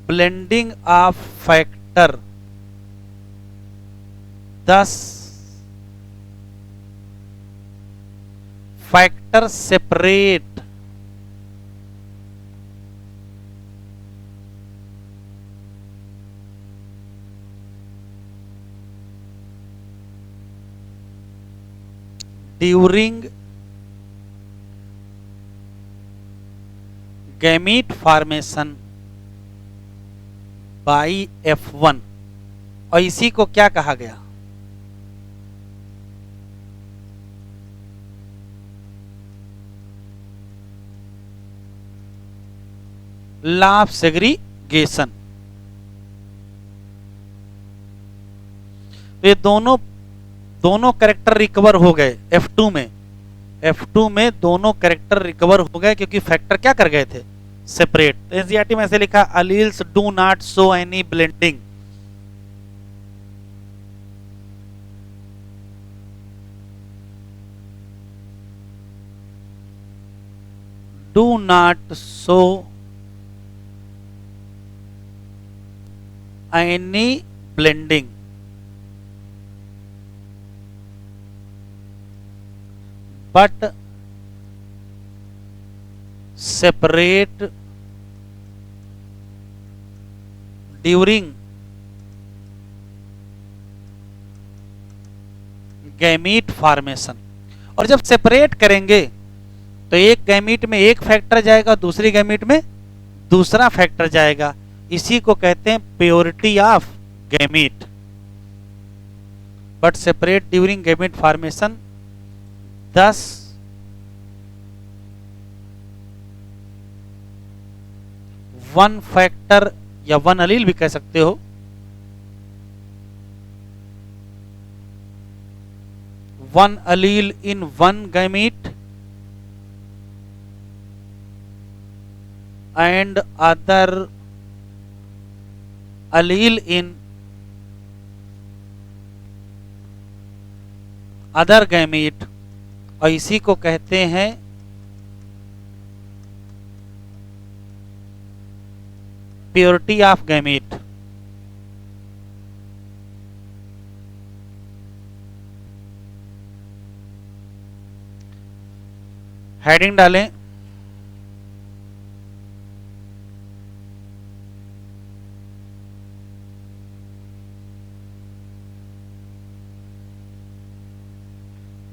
blending of factor, thus factor separate during gamete formation by F1। और इसी को क्या कहा गया, लॉ ऑफ सेग्रीगेशन। तो ये दोनों कैरेक्टर रिकवर हो गए F2 में, F2 में दोनों कैरेक्टर रिकवर हो गए क्योंकि फैक्टर क्या कर गए थे, सेपरेट। तो एनसीईआरटी में ऐसे लिखा, alleles do not show any blending. Do not show any blending, but separate during gamete formation. और जब सेपरेट करेंगे तो एक गैमीट में एक फैक्टर जाएगा, दूसरी गैमीट में दूसरा फैक्टर जाएगा। इसी को कहते हैं purity of gamete. But separate during gamete formation, 10 one factor या वन अलील भी कह सकते हो, one allele in one gamete and other allele in other gamete, और इसी को कहते हैं प्योरिटी ऑफ गैमीट। हेडिंग डालें,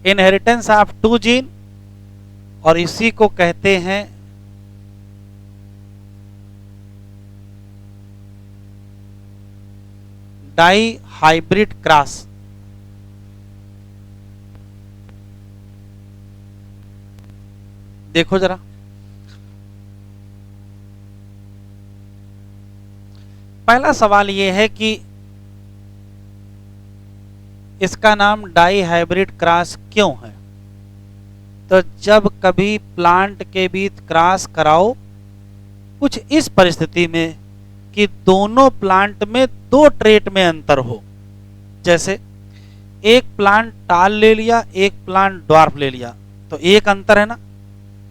इनहेरिटेंस ऑफ 2 जीन, और इसी को कहते हैं डाई हाइब्रिड क्रॉस। देखो जरा, पहला सवाल यह है कि इसका नाम डाई हाइब्रिड क्रॉस क्यों है। तो जब कभी प्लांट के बीच क्रॉस कराओ, कुछ इस परिस्थिति में कि दोनों प्लांट में 2 ट्रेट में अंतर हो, जैसे एक प्लांट टाल ले लिया, एक प्लांट ड्वार्फ ले लिया, तो एक अंतर है ना।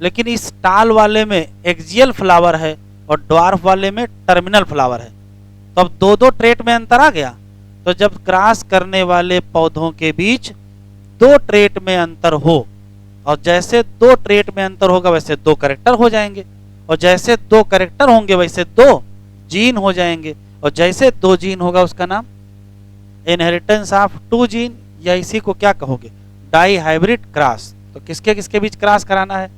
लेकिन इस टाल वाले में एक्सियल फ्लावर है और ड्वार्फ वाले में टर्मिनल फ्लावर है, तो अब 2 ट्रेट में अंतर आ गया। तो जब क्रॉस करने वाले पौधों के बीच 2 ट्रेट में अंतर हो, और जैसे 2 ट्रेट में अंतर होगा वैसे 2 कैरेक्टर हो जाएंगे, और जैसे 2 कैरेक्टर होंगे वैसे 2 जीन हो जाएंगे, और जैसे 2 जीन होगा उसका नाम इनहेरिटेंस ऑफ 2 जीन, या इसी को क्या कहोगे, डाई हाइब्रिड क्रॉस। तो किसके किसके बीच क्रॉस कराना है,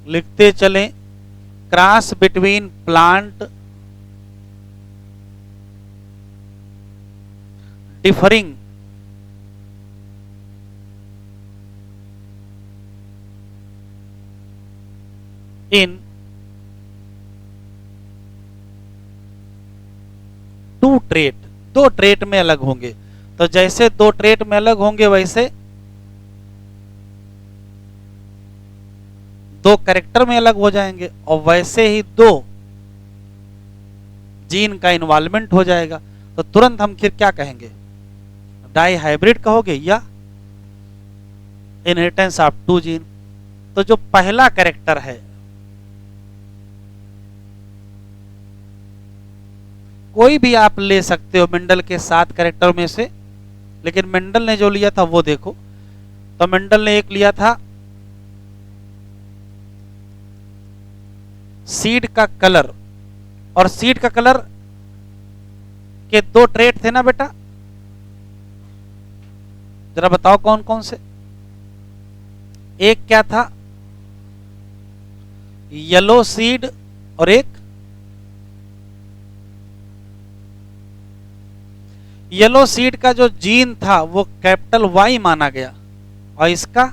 लिखते चलें, क्रॉस बिटवीन प्लांट डिफरिंग इन 2 ट्रेट, 2 ट्रेट में अलग होंगे। तो जैसे 2 ट्रेट में अलग होंगे वैसे 2 कैरेक्टर में अलग हो जाएंगे, और वैसे ही 2 जीन का इन्वॉल्वमेंट हो जाएगा। तो तुरंत हम फिर क्या कहेंगे, डाई हाइब्रिड कहोगे या इनहेरिटेंस ऑफ 2 जीन। तो जो पहला कैरेक्टर है, कोई भी आप ले सकते हो मेंडल के 7 कैरेक्टर में से, लेकिन मेंडल ने जो लिया था वो देखो। तो मेंडल ने एक लिया था सीड का कलर, और सीड का कलर के 2 ट्रेट थे ना बेटा, जरा बताओ कौन कौन से। एक क्या था, येलो सीड, और एक येलो सीड का जो जीन था वो कैपिटल वाई माना गया, और इसका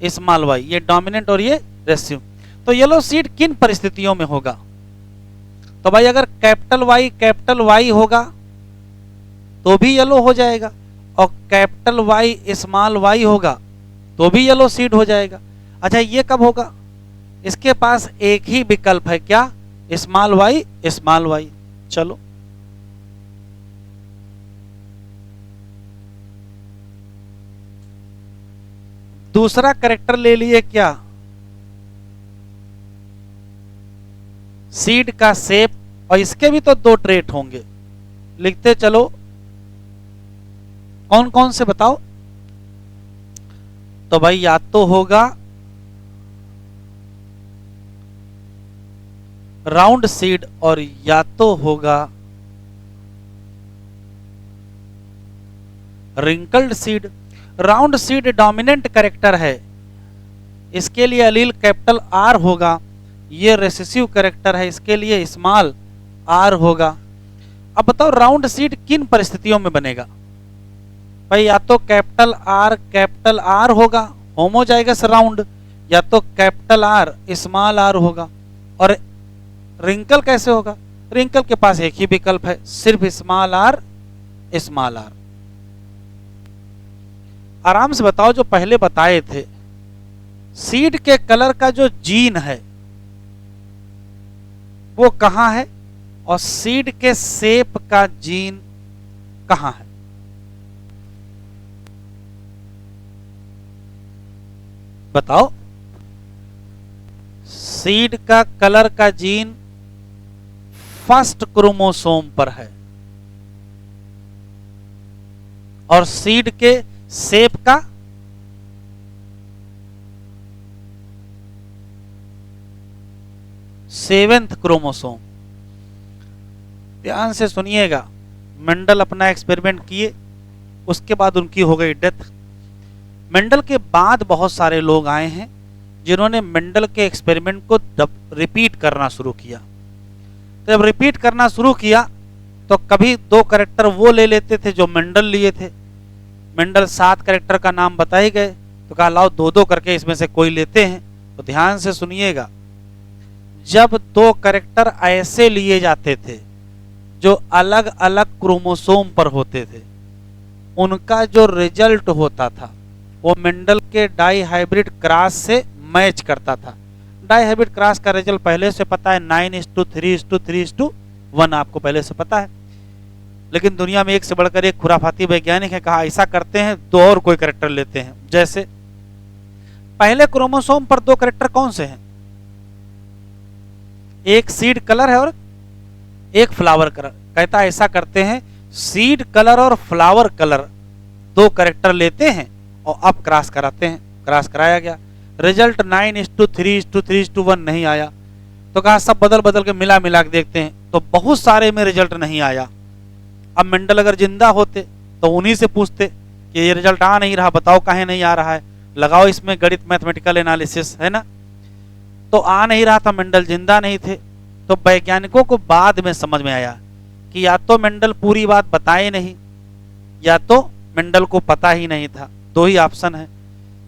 स्मॉल वाई, ये डोमिनेंट और ये रेसिव। तो येलो सीड किन परिस्थितियों में होगा, तो भाई अगर कैपिटल वाई होगा तो भी येलो हो जाएगा, और कैपिटल वाई स्मॉल वाई होगा तो भी येलो सीड हो जाएगा। अच्छा ये कब होगा? इसके पास एक ही विकल्प है, क्या? Small Y small Y. चलो दूसरा करेक्टर ले लिए, क्या? सीड का शेप, और इसके भी तो दो ट्रेट होंगे, लिखते चलो। कौन कौन से बताओ? तो भाई या तो होगा राउंड सीड और या तो होगा wrinkled seed. Round seed dominant character है, इसके लिए अलील कैपिटल आर होगा। ये रेसेसिव कैरेक्टर है, इसके लिए स्मॉल आर होगा। अब बताओ राउंड सीड किन परिस्थितियों में बनेगा? भाई या तो कैपिटल आर होगा, होमोजाइगस राउंड, या तो कैपिटल आर स्मॉल आर होगा। और रिंकल कैसे होगा? रिंकल के पास एक ही विकल्प है, सिर्फ स्मॉल आर स्मॉल आर। आराम से बताओ, जो पहले बताए थे, सीड के कलर का जो जीन है वो कहां है, और सीड के शेप का जीन कहां है? बताओ। सीड का कलर का जीन फर्स्ट क्रोमोसोम पर है, और सीड के शेप का सेवेंथ क्रोमोसोम। ध्यान से सुनिएगा, मेंडल अपना एक्सपेरिमेंट किए, उसके बाद उनकी हो गई डेथ। मेंडल के बाद बहुत सारे लोग आए हैं जिन्होंने मेंडल के एक्सपेरिमेंट को रिपीट करना शुरू किया। तो जब रिपीट करना शुरू किया तो कभी दो कैरेक्टर वो ले लेते थे जो मेंडल लिए थे। मेंडल 7 कैरेक्टर का नाम बताए गए, तो कहा लाओ दो दो करके इसमें से कोई लेते हैं। तो ध्यान से सुनिएगा, जब दो कैरेक्टर ऐसे लिए जाते थे जो अलग अलग क्रोमोसोम पर होते थे, उनका जो रिजल्ट होता था वो मेंडल के डाई हाइब्रिड क्रॉस से मैच करता था। डाई हाइब्रिड क्रॉस का रिजल्ट पहले से पता है, 9:3:3:1 आपको पहले से पता है। लेकिन दुनिया में एक से बढ़कर एक खुराफाती वैज्ञानिक है, कहा ऐसा करते हैं दो और कोई कैरेक्टर लेते हैं। जैसे पहले क्रोमोसोम पर दो कैरेक्टर कौन से हैं? एक सीड कलर है और एक फ्लावर कलर। कहता है ऐसा करते हैं, सीड कलर और फ्लावर कलर दो कैरेक्टर लेते हैं और अब क्रॉस कराते हैं। क्रॉस कराया गया, रिजल्ट 9:3:3:1 नहीं आया। तो कहा सब बदल बदल के मिला मिला के देखते हैं, तो बहुत सारे में रिजल्ट नहीं आया। अब मेंडल अगर जिंदा होते तो उन्हीं से पूछते कि ये रिजल्ट आ नहीं रहा, बताओ काहे नहीं आ रहा है, लगाओ इसमें गणित मैथमेटिकल एनालिसिस, है ना। तो आ नहीं रहा था, मेंडल जिंदा नहीं थे। तो वैज्ञानिकों को बाद में समझ में आया कि या तो मेंडल पूरी बात बताए नहीं, या तो मेंडल को पता ही नहीं था। दो ही ऑप्शन है।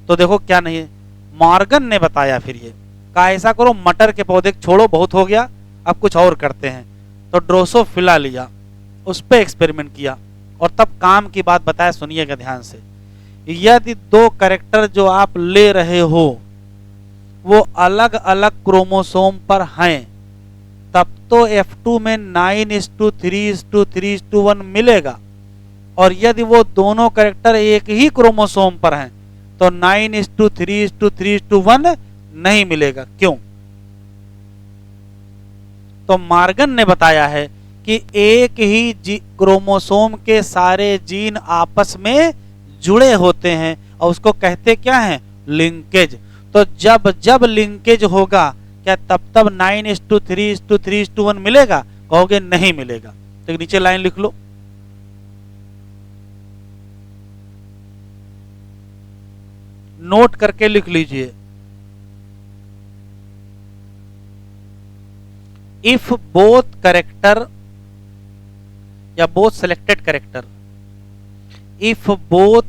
तो देखो क्या नहीं है, मॉर्गन ने बताया। फिर ये कहा ऐसा करो, मटर के पौधे छोड़ो, बहुत हो गया, अब कुछ और करते हैं। तो ड्रोसोफिला लिया, उस पर एक्सपेरिमेंट किया और तब काम की बात बताया। सुनिएगा ध्यान से, यदि दो कैरेक्टर जो आप ले रहे हो वो अलग अलग क्रोमोसोम पर हैं, तब तो F2 में 9:3:3:1 मिलेगा। और यदि वो दोनों कैरेक्टर एक ही क्रोमोसोम पर हैं तो 9:3:3:1 नहीं मिलेगा। क्यों? तो मॉर्गन ने बताया है कि एक ही क्रोमोसोम के सारे जीन आपस में जुड़े होते हैं और उसको कहते क्या है? लिंकेज। तो जब जब लिंकेज होगा, क्या तब तब 9:3:3:1 मिलेगा? कहोगे नहीं मिलेगा। तो नीचे लाइन लिख लो, नोट करके लिख लीजिए। इफ बोथ कैरेक्टर या both selected character, if both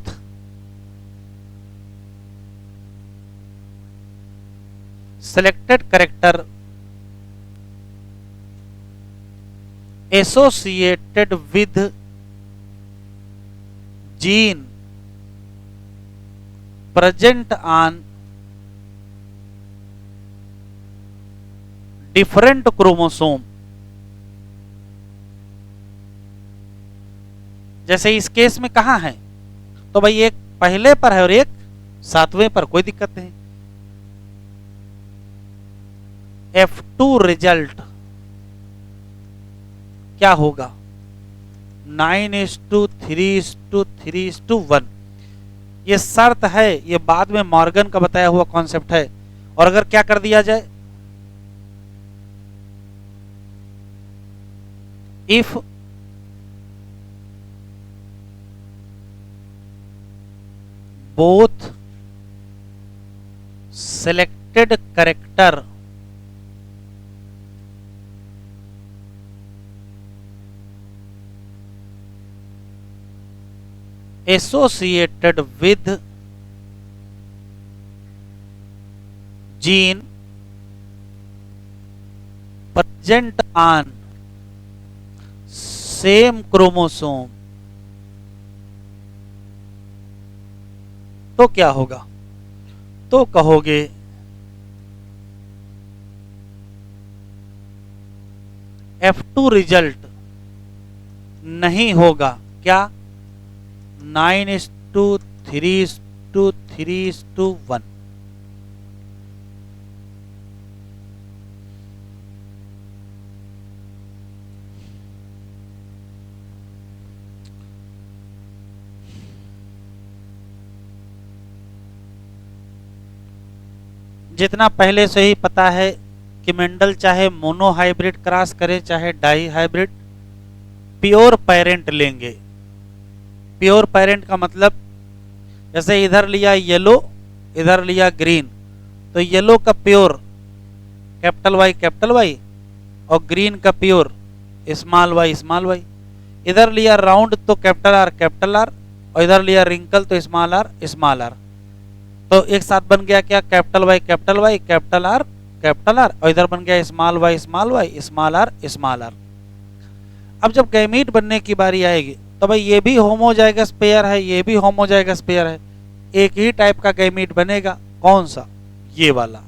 selected character associated with gene present on different chromosome, जैसे इस केस में कहाँ है, तो भाई एक पहले पर है और एक सातवें पर, कोई दिक्कत नहीं। F2 रिजल्ट क्या होगा, 9:3:3:1। ये शर्त है, ये बाद में मॉर्गन का बताया हुआ कॉन्सेप्ट है। और अगर क्या कर दिया जाए, if both selected character associated with gene present on same chromosome, तो क्या होगा, तो कहोगे F2 रिजल्ट नहीं होगा, क्या, 9:3:3:1। जितना पहले से ही पता है कि मेंडल चाहे मोनो हाइब्रिड क्रॉस करे चाहे डाई हाइब्रिड, प्योर पेरेंट लेंगे। प्योर पेरेंट का मतलब, जैसे इधर लिया येलो, इधर लिया ग्रीन, तो येलो का प्योर कैपिटल वाई और ग्रीन का प्योर स्मॉल वाई। इधर लिया राउंड तो कैपिटल आर और इधर लिया रिंकल तो स्मॉल आर। तो एक साथ बन गया क्या, कैपिटल वाई कैपिटल आर और इधर बन गया स्मॉल वाई स्मॉल आर। अब जब गैमीट बनने की बारी आएगी तो भाई ये भी होमोजाइगस पेयर है, ये भी होमोजाइगस पेयर है, एक ही टाइप का गैमीट बनेगा, कौन सा, ये वाला।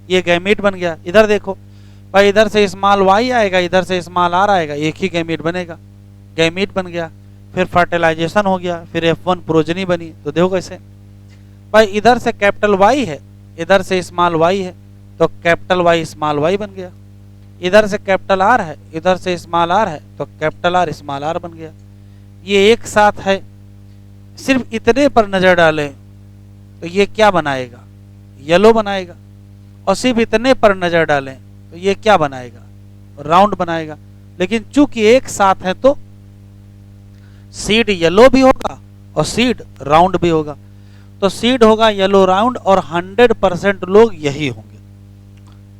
ये गैमीट बन गया। इधर देखो भाई, इधर से स्मॉल वाई आएगा, इधर से स्मॉल आर आएगा, एक ही गैमीट बनेगा, गैमीट बन गया। फिर फर्टिलाइजेशन हो गया, फिर F1 प्रोजनी बनी। तो देखो कैसे भाई, इधर से कैपिटल वाई है, इधर से स्मॉल वाई है, तो कैपिटल वाई स्मॉल वाई बन गया। इधर से कैपिटल आर है, इधर से स्मॉल आर है, तो कैपिटल आर स्मॉल आर बन गया। ये एक साथ है। सिर्फ इतने पर नजर डालें तो ये क्या बनाएगा, येलो बनाएगा। और सिर्फ इतने पर नजर डालें तो ये क्या बनाएगा, राउंड बनाएगा। लेकिन चूंकि एक साथ है तो सीड येलो भी होगा और सीड राउंड भी होगा। तो सीड होगा येलो राउंड और 100% लोग यही होंगे।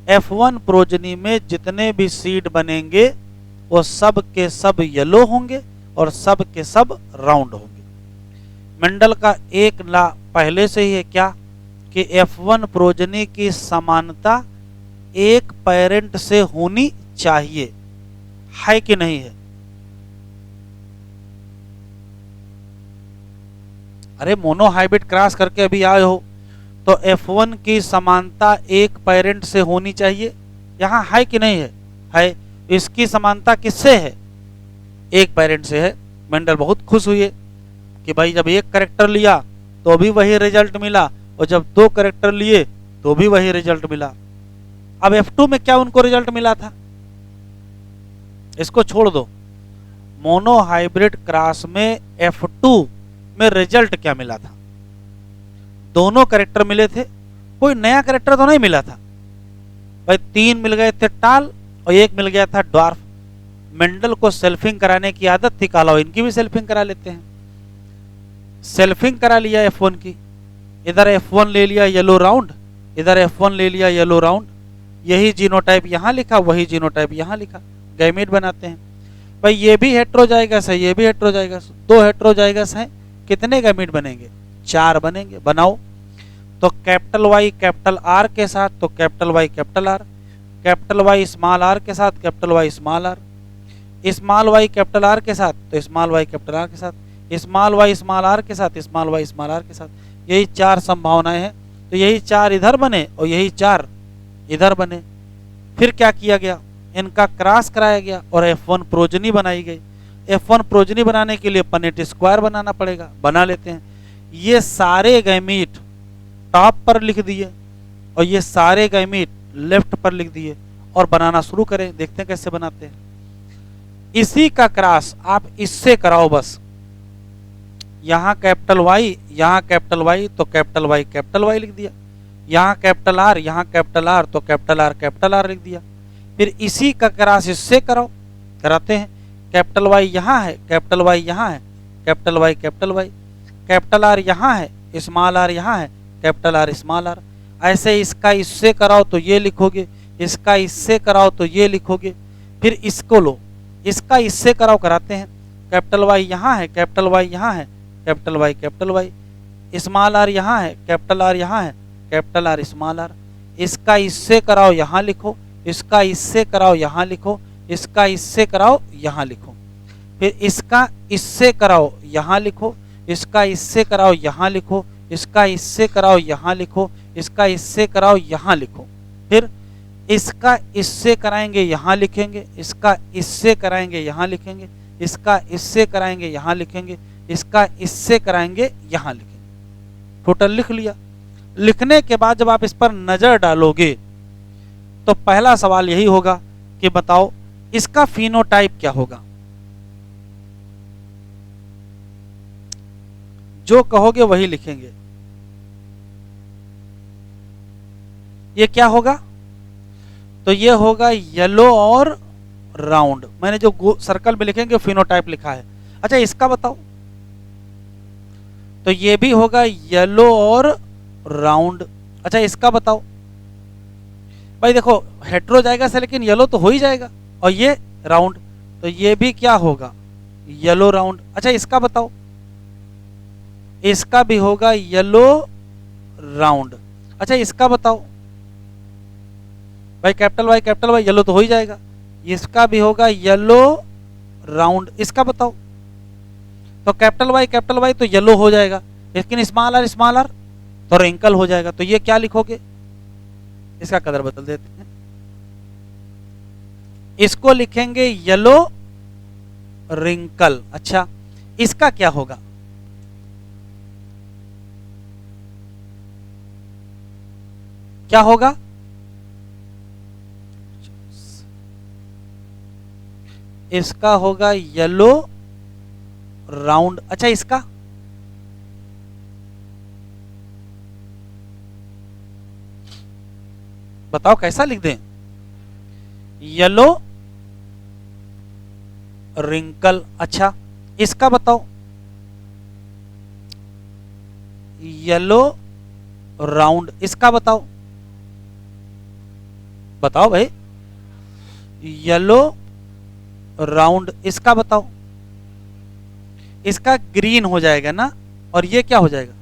F1 प्रोजनी में जितने भी सीड बनेंगे वो सब के सब येलो होंगे और सब के सब राउंड होंगे। मेंडल का एक ला पहले से ही है क्या, कि F1 प्रोजनी की समानता एक पेरेंट से होनी चाहिए, है कि नहीं है। अरे मोनो हाइब्रिड क्रॉस करके अभी आए हो तो F1 की समानता एक पेरेंट से होनी चाहिए, यहाँ है कि नहीं है, है। इसकी समानता किससे है, एक पेरेंट से है। मेंडल बहुत खुश हुए कि भाई जब एक कैरेक्टर लिया तो भी वही रिजल्ट मिला और जब दो कैरेक्टर लिए तो भी वही रिजल्ट मिला। अब F2 में क्या उनको रिजल्ट मिला था, इसको छोड़ दो। मोनो हाइब्रिड क्रॉस में F2 में रिजल्ट क्या मिला था, दोनों कैरेक्टर मिले थे, कोई नया कैरेक्टर तो नहीं मिला था भाई। 3 मिल गए थे टाल और एक मिल गया था ड्वार्फ। मेंडल को सेल्फिंग कराने की आदत थी, काला इनकी भी सेल्फिंग करा लेते हैं। सेल्फिंग करा लिया F1 की, इधर F1 ले लिया येलो राउंड, इधर F1 ले लिया येलो राउंड। यही जीनोटाइप यहाँ लिखा, वही जीनोटाइप यहाँ लिखा, गैमेट बनाते हैं। भाई ये भी हेट्रोजाइगस है, ये भी हेट्रोजाइगस, दो हेट्रोजाइगस हैं, कितने गैमेट बनेंगे, 4 बनेंगे। बनाओ तो कैपिटल वाई कैपिटल आर के साथ तो capital Y capital R, capital Y small R के साथ capital Y small R. Small Y capital R के साथ तो स्मॉल वाई कैपिटल आर के साथ, स्मॉल वाई स्मॉल आर के साथ स्मॉल वाई स्मॉल आर के साथ। यही 4 संभावनाएं हैं। तो यही 4 इधर बने और यही 4 इधर बने। फिर क्या किया गया, इनका क्रॉस कराया गया और F1 प्रोजनी बनाई गई। F1 प्रोजनी बनाने के लिए पनेट स्क्वायर बनाना पड़ेगा, बना लेते हैं। ये सारे गैमीट टॉप पर लिख दिए और ये सारे गैमीट लेफ्ट पर लिख दिए और बनाना शुरू करें। देखते हैं कैसे बनाते हैं। इसी का क्रॉस आप इससे कराओ बस। यहाँ कैपिटल वाई, यहाँ कैपिटल वाई, तो कैपिटल वाई लिख दिया। यहाँ कैपिटल आर, यहाँ कैपिटल आर, तो कैपिटल आर लिख दिया। फिर इसी का क्रॉस इससे कराओ, कराते हैं। कैपिटल वाई यहाँ है, कैपिटल वाई यहाँ है, कैपिटल वाई, कैपिटल आर यहाँ है, स्मॉल आर यहाँ है, कैपिटल आर स्मॉल आर। ऐसे इसका इससे कराओ तो ये लिखोगे, इसका इससे कराओ तो ये लिखोगे। फिर इसको लो, इसका इससे कराओ, कराते हैं। कैपिटल वाई यहाँ है, कैपिटल वाई यहाँ है, कैपिटल वाई, स्मॉल आर यहाँ है, कैपिटल आर यहाँ है, कैपिटल आर स्मॉल आर। इसका इससे कराओ यहाँ लिखो, इसका इससे कराओ यहाँ लिखो, इसका इससे कराओ यहाँ लिखो। फिर इसका इससे कराओ यहाँ लिखो, इसका इससे कराओ यहाँ लिखो, इसका इससे कराओ यहाँ लिखो, इसका इससे कराओ यहाँ लिखो। फिर इसका इससे कराएंगे यहाँ लिखेंगे, इसका इससे कराएंगे यहाँ लिखेंगे, इसका इससे कराएंगे यहाँ लिखेंगे, इसका इससे कराएंगे यहाँ लिखेंगे। टोटल लिख लिया। लिखने के बाद जब आप इस पर नजर डालोगे तो पहला सवाल यही होगा कि बताओ इसका फिनोटाइप क्या होगा। जो कहोगे वही लिखेंगे। ये क्या होगा, तो ये होगा येलो और राउंड। मैंने जो सर्कल में लिखेंगे फिनोटाइप लिखा है। अच्छा इसका बताओ, तो ये भी होगा येलो और राउंड। अच्छा इसका बताओ, भाई देखो हेट्रो जाएगा से, लेकिन येलो तो हो ही जाएगा, और ये राउंड, तो ये भी क्या होगा, येलो राउंड। अच्छा इसका बताओ, इसका भी होगा येलो राउंड। अच्छा इसका बताओ, भाई कैपिटल वाई येलो तो हो ही जाएगा, इसका भी होगा येलो राउंड। इसका बताओ, तो कैपिटल वाई तो येलो हो जाएगा, लेकिन स्मॉल आर तो रिंकल हो जाएगा। तो ये क्या लिखोगे, इसका कलर बदल देते हैं, इसको लिखेंगे येलो रिंकल। अच्छा इसका क्या होगा, क्या होगा, इसका होगा येलो राउंड। अच्छा इसका, बताओ कैसा लिख दें, येलो रिंकल। अच्छा इसका बताओ, येलो राउंड। इसका बताओ, बताओ भाई, येलो राउंड। इसका बताओ, इसका ग्रीन हो जाएगा ना, और ये क्या हो जाएगा,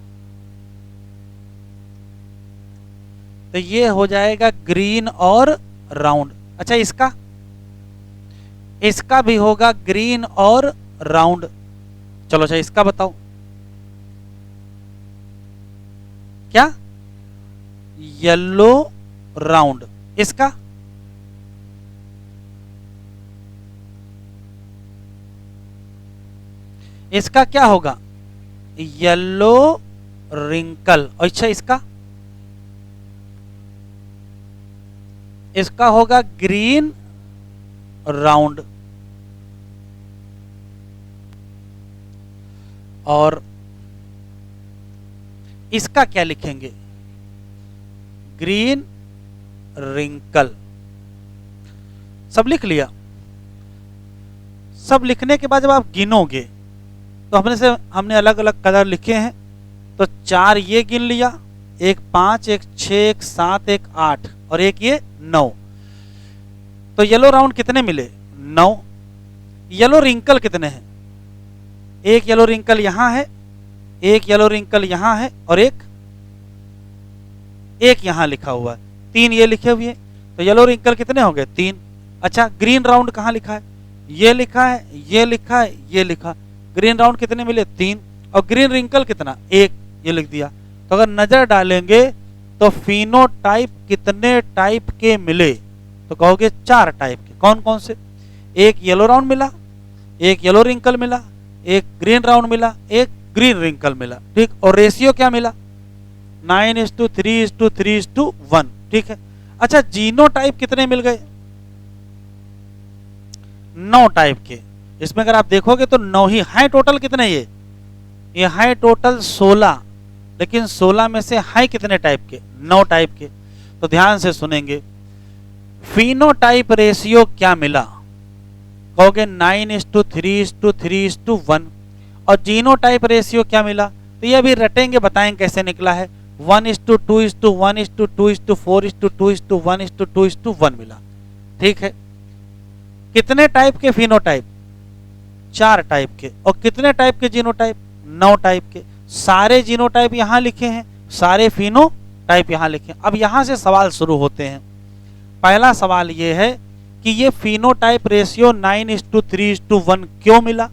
तो ये हो जाएगा ग्रीन और राउंड। अच्छा इसका, इसका भी होगा ग्रीन और राउंड। चलो अच्छा इसका बताओ, क्या, येलो राउंड। इसका, इसका क्या होगा, येलो रिंकल। अच्छा इसका, इसका होगा ग्रीन राउंड। और इसका क्या लिखेंगे, ग्रीन रिंकल। सब लिख लिया। सब लिखने के बाद जब आप गिनोगे तो हमने अलग अलग कलर लिखे हैं, तो 4 ये गिन लिया, एक 5, एक 6, एक 7, एक 8 और एक ये 9। तो येलो राउंड कितने मिले, 9। येलो रिंकल कितने हैं, एक येलो रिंकल यहां है, एक येलो रिंकल यहां है, और एक यहां लिखा हुआ है। 3 ये लिखे हुए हैं, तो येलो रिंकल कितने हो गए, 3। अच्छा ग्रीन राउंड कहां लिखा है, ये लिखा है, ये लिखा है, ये लिखा। ग्रीन राउंड कितने मिले? 3। और ग्रीन रिंकल कितना? 1, ये लिख दिया। तो अगर नजर डालेंगे तो फिनोटाइप कितने टाइप के मिले? तो कहोगे 4 टाइप के। कौन कौन से? एक येलो राउंड मिला, एक येलो रिंकल मिला, एक ग्रीन राउंड मिला, एक ग्रीन रिंकल मिला, ठीक। और रेशियो क्या मिला? 9:3:3:1, ठीक है। अच्छा, जीनोटाइप कितने मिल गए? 9 टाइप के। इसमें अगर आप देखोगे तो 9 ही हैं टोटल। कितने ये हैं टोटल 16, लेकिन 16 में से हैं कितने टाइप के? 9 टाइप के। तो ध्यान से सुनेंगे, फिनोटाइप रेशियो क्या मिला? कहोगे 9:3:3:1। और जीनोटाइप रेशियो क्या मिला? तो ये अभी रटेंगे, बताएंगे कैसे निकला है। 1:2:1:4:2:1:2 मिला, ठीक है। कितने टाइप के फिनोटाइप? 4 टाइप के। और कितने टाइप के जीनोटाइप? 9 टाइप के। सारे जीनोटाइप यहां लिखे हैं, सारे फिनोटाइप यहां लिखे हैं। अब यहां से सवाल शुरू होते हैं। पहला सवाल यह है कि ये फिनोटाइप रेशियो 9:3:1 क्यों मिला,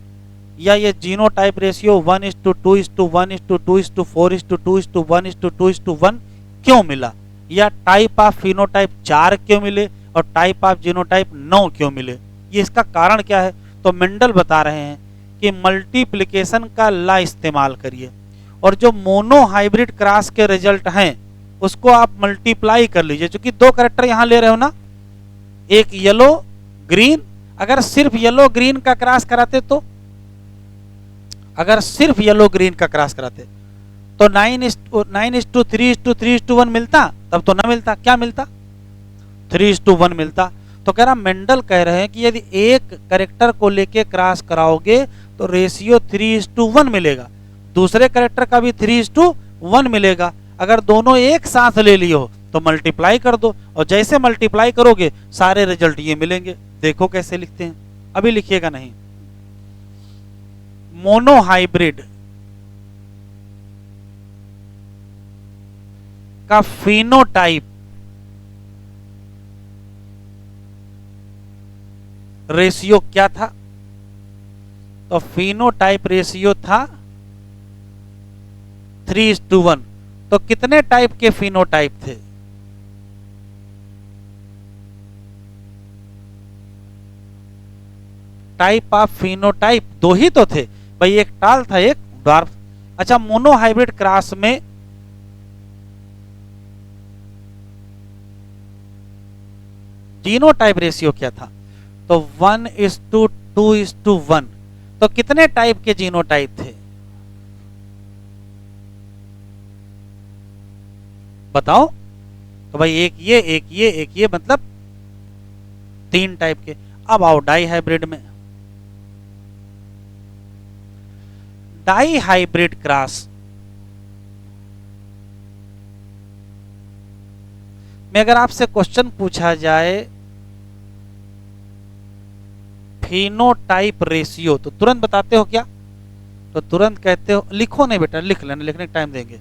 या ये जीनोटाइप रेशियो 1:2:1:2:4:2:1:2 क्यों मिला, या टाइप ऑफ फिनोटाइप 4 क्यों मिले और टाइप ऑफ जीनोटाइप 9 क्यों मिले? ये इसका कारण क्या है? तो मेंडल बता रहे हैं कि मल्टीप्लिकेशन का ला इस्तेमाल करिए, और जो मोनो हाइब्रिड क्रॉस के रिजल्ट हैं उसको आप मल्टीप्लाई कर लीजिए। क्योंकि 2 कैरेक्टर यहां ले रहे हो ना, एक येलो ग्रीन। अगर सिर्फ येलो ग्रीन का क्रॉस कराते तो, अगर सिर्फ येलो ग्रीन का क्रॉस कराते तो 9:3:3:1 मिलता? तब तो ना मिलता। क्या मिलता? 3:1 मिलता। तो कह रहा, मेंडल कह रहे हैं कि यदि एक कैरेक्टर को लेके क्रॉस कराओगे तो रेशियो 3:1 मिलेगा, दूसरे कैरेक्टर का भी 3:1 मिलेगा। अगर दोनों एक साथ ले लिए हो तो मल्टीप्लाई कर दो, और जैसे मल्टीप्लाई करोगे सारे रिजल्ट ये मिलेंगे। देखो कैसे लिखते हैं, अभी लिखिएगा नहीं। मोनो हाइब्रिड का फिनोटाइप रेशियो क्या था? तो फिनोटाइप रेशियो था 3:1। तो कितने टाइप के फिनोटाइप थे? टाइप ऑफ फिनोटाइप 2 ही तो थे भाई, एक टाल था, एक ड्वार्फ। अच्छा, मोनो हाइब्रिड क्रॉस में जीनोटाइप रेशियो क्या था? तो 1:2:1। तो कितने टाइप के जीनोटाइप थे? बताओ। तो भाई एक ये, एक ये, एक ये, मतलब 3 टाइप के। अब आओ डाई हाइब्रिड में। डाई हाइब्रिड क्रॉस में अगर आपसे क्वेश्चन पूछा जाए फिनोटाइप रेशियो, तो तुरंत बताते हो क्या? तो तुरंत कहते हो, लिखो नहीं बेटा, लिख लेना, लिखने का टाइम देंगे।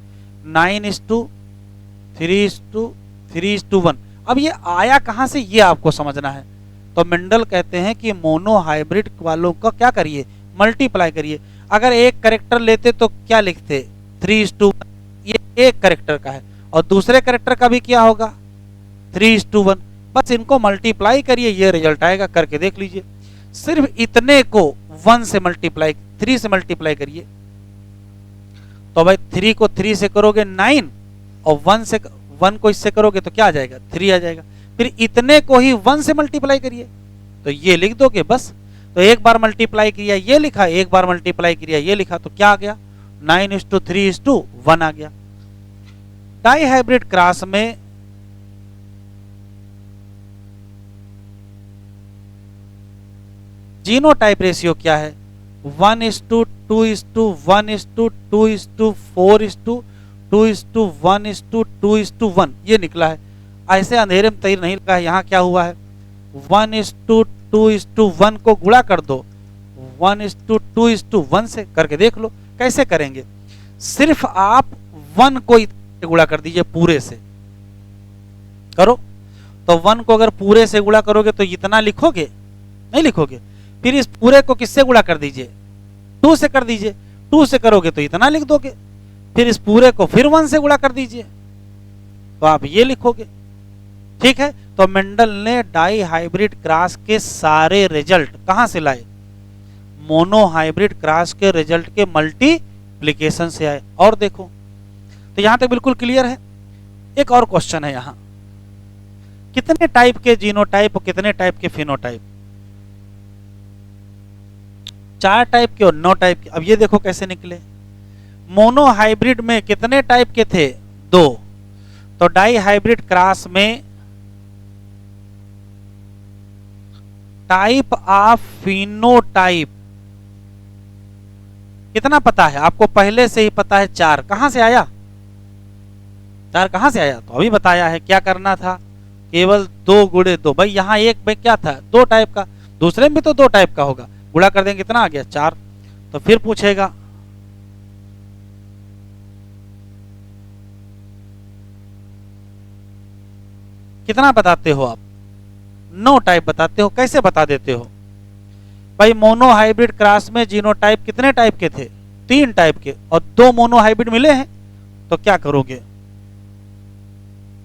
9:3:3:1। अब ये आया कहां से, ये आपको समझना है। तो मेंडल कहते हैं कि मोनो हाइब्रिड वालों का क्या करिए? मल्टीप्लाई करिए। अगर एक कैरेक्टर लेते तो क्या लिखते? 3:1। ये एक कैरेक्टर का है, और दूसरे कैरेक्टर का भी क्या होगा? 3:1। बस इनको मल्टीप्लाई करिए, ये रिजल्ट आएगा। करके देख लीजिए। सिर्फ इतने को 1 से मल्टीप्लाई, 3 से मल्टीप्लाई करिए। तो भाई 3 को 3 से करोगे 9, और 1 को इससे करोगे तो क्या आ जाएगा? 3 आ जाएगा। फिर इतने को ही 1 से मल्टीप्लाई करिए, तो ये लिख दोगे बस। तो एक बार मल्टीप्लाई किया ये लिखा, एक बार मल्टीप्लाई किया ये लिखा, तो क्या आ गया? 9:3:1 आ गया। डाई हाइब्रिड क्रॉस में जीनोटाइप रेशियो क्या है? 1:2:1:2:4:2:1:2:1 ये निकला है। ऐसे अंधेरे में तैर नहीं लगा है। यहाँ क्या हुआ है? 1:2:1 को गुणा कर दो 1:2:1 से, करके देख लो कैसे करेंगे। सिर्फ आप 1 को गुणा कर दीजिए पूरे से, करो। तो 1 को अगर पूरे से गुणा करोगे तो इतना लिखोगे? नहीं लिखोगे। फिर इस पूरे को किससे गुणा कर दीजिए, 2 से कर दीजिए। 2 से करोगे तो इतना लिख दोगे, फिर इस पूरे को फिर 1 से गुणा कर दीजिए तो आप ये लिखोगे। ठीक है, तो मेंडल ने डाई हाइब्रिड क्रॉस के सारे रिजल्ट कहां से लाए, मोनो हाइब्रिड क्रॉस के रिजल्ट के मल्टीप्लिकेशन से आए। और देखो तो यहां तक बिल्कुल क्लियर है। एक और क्वेश्चन है यहां, कितने टाइप के जीनोटाइप और कितने टाइप के फिनोटाइप, 4 टाइप के और 9 टाइप के। अब ये देखो कैसे निकले, मोनो हाइब्रिड में कितने टाइप के थे, 2। तो डाई हाइब्रिड क्रॉस में टाइप ऑफ फिनोटाइप कितना पता है आपको, पहले से ही पता है 4। कहां से आया, 4 कहां से आया, तो अभी बताया है क्या करना था, केवल 2 गुणे 2। भाई यहां एक में क्या था, 2 टाइप का, दूसरे में भी तो 2 टाइप का होगा, गुणा कर देंगे कितना आ गया, 4। तो फिर पूछेगा कितना बताते हो आप, 9 टाइप बताते हो। कैसे बता देते हो भाई, मोनो हाइब्रिड क्रॉस में जीनोटाइप कितने टाइप के थे, 3 टाइप के, और 2 मोनो हाइब्रिड मिले हैं, तो क्या करोगे,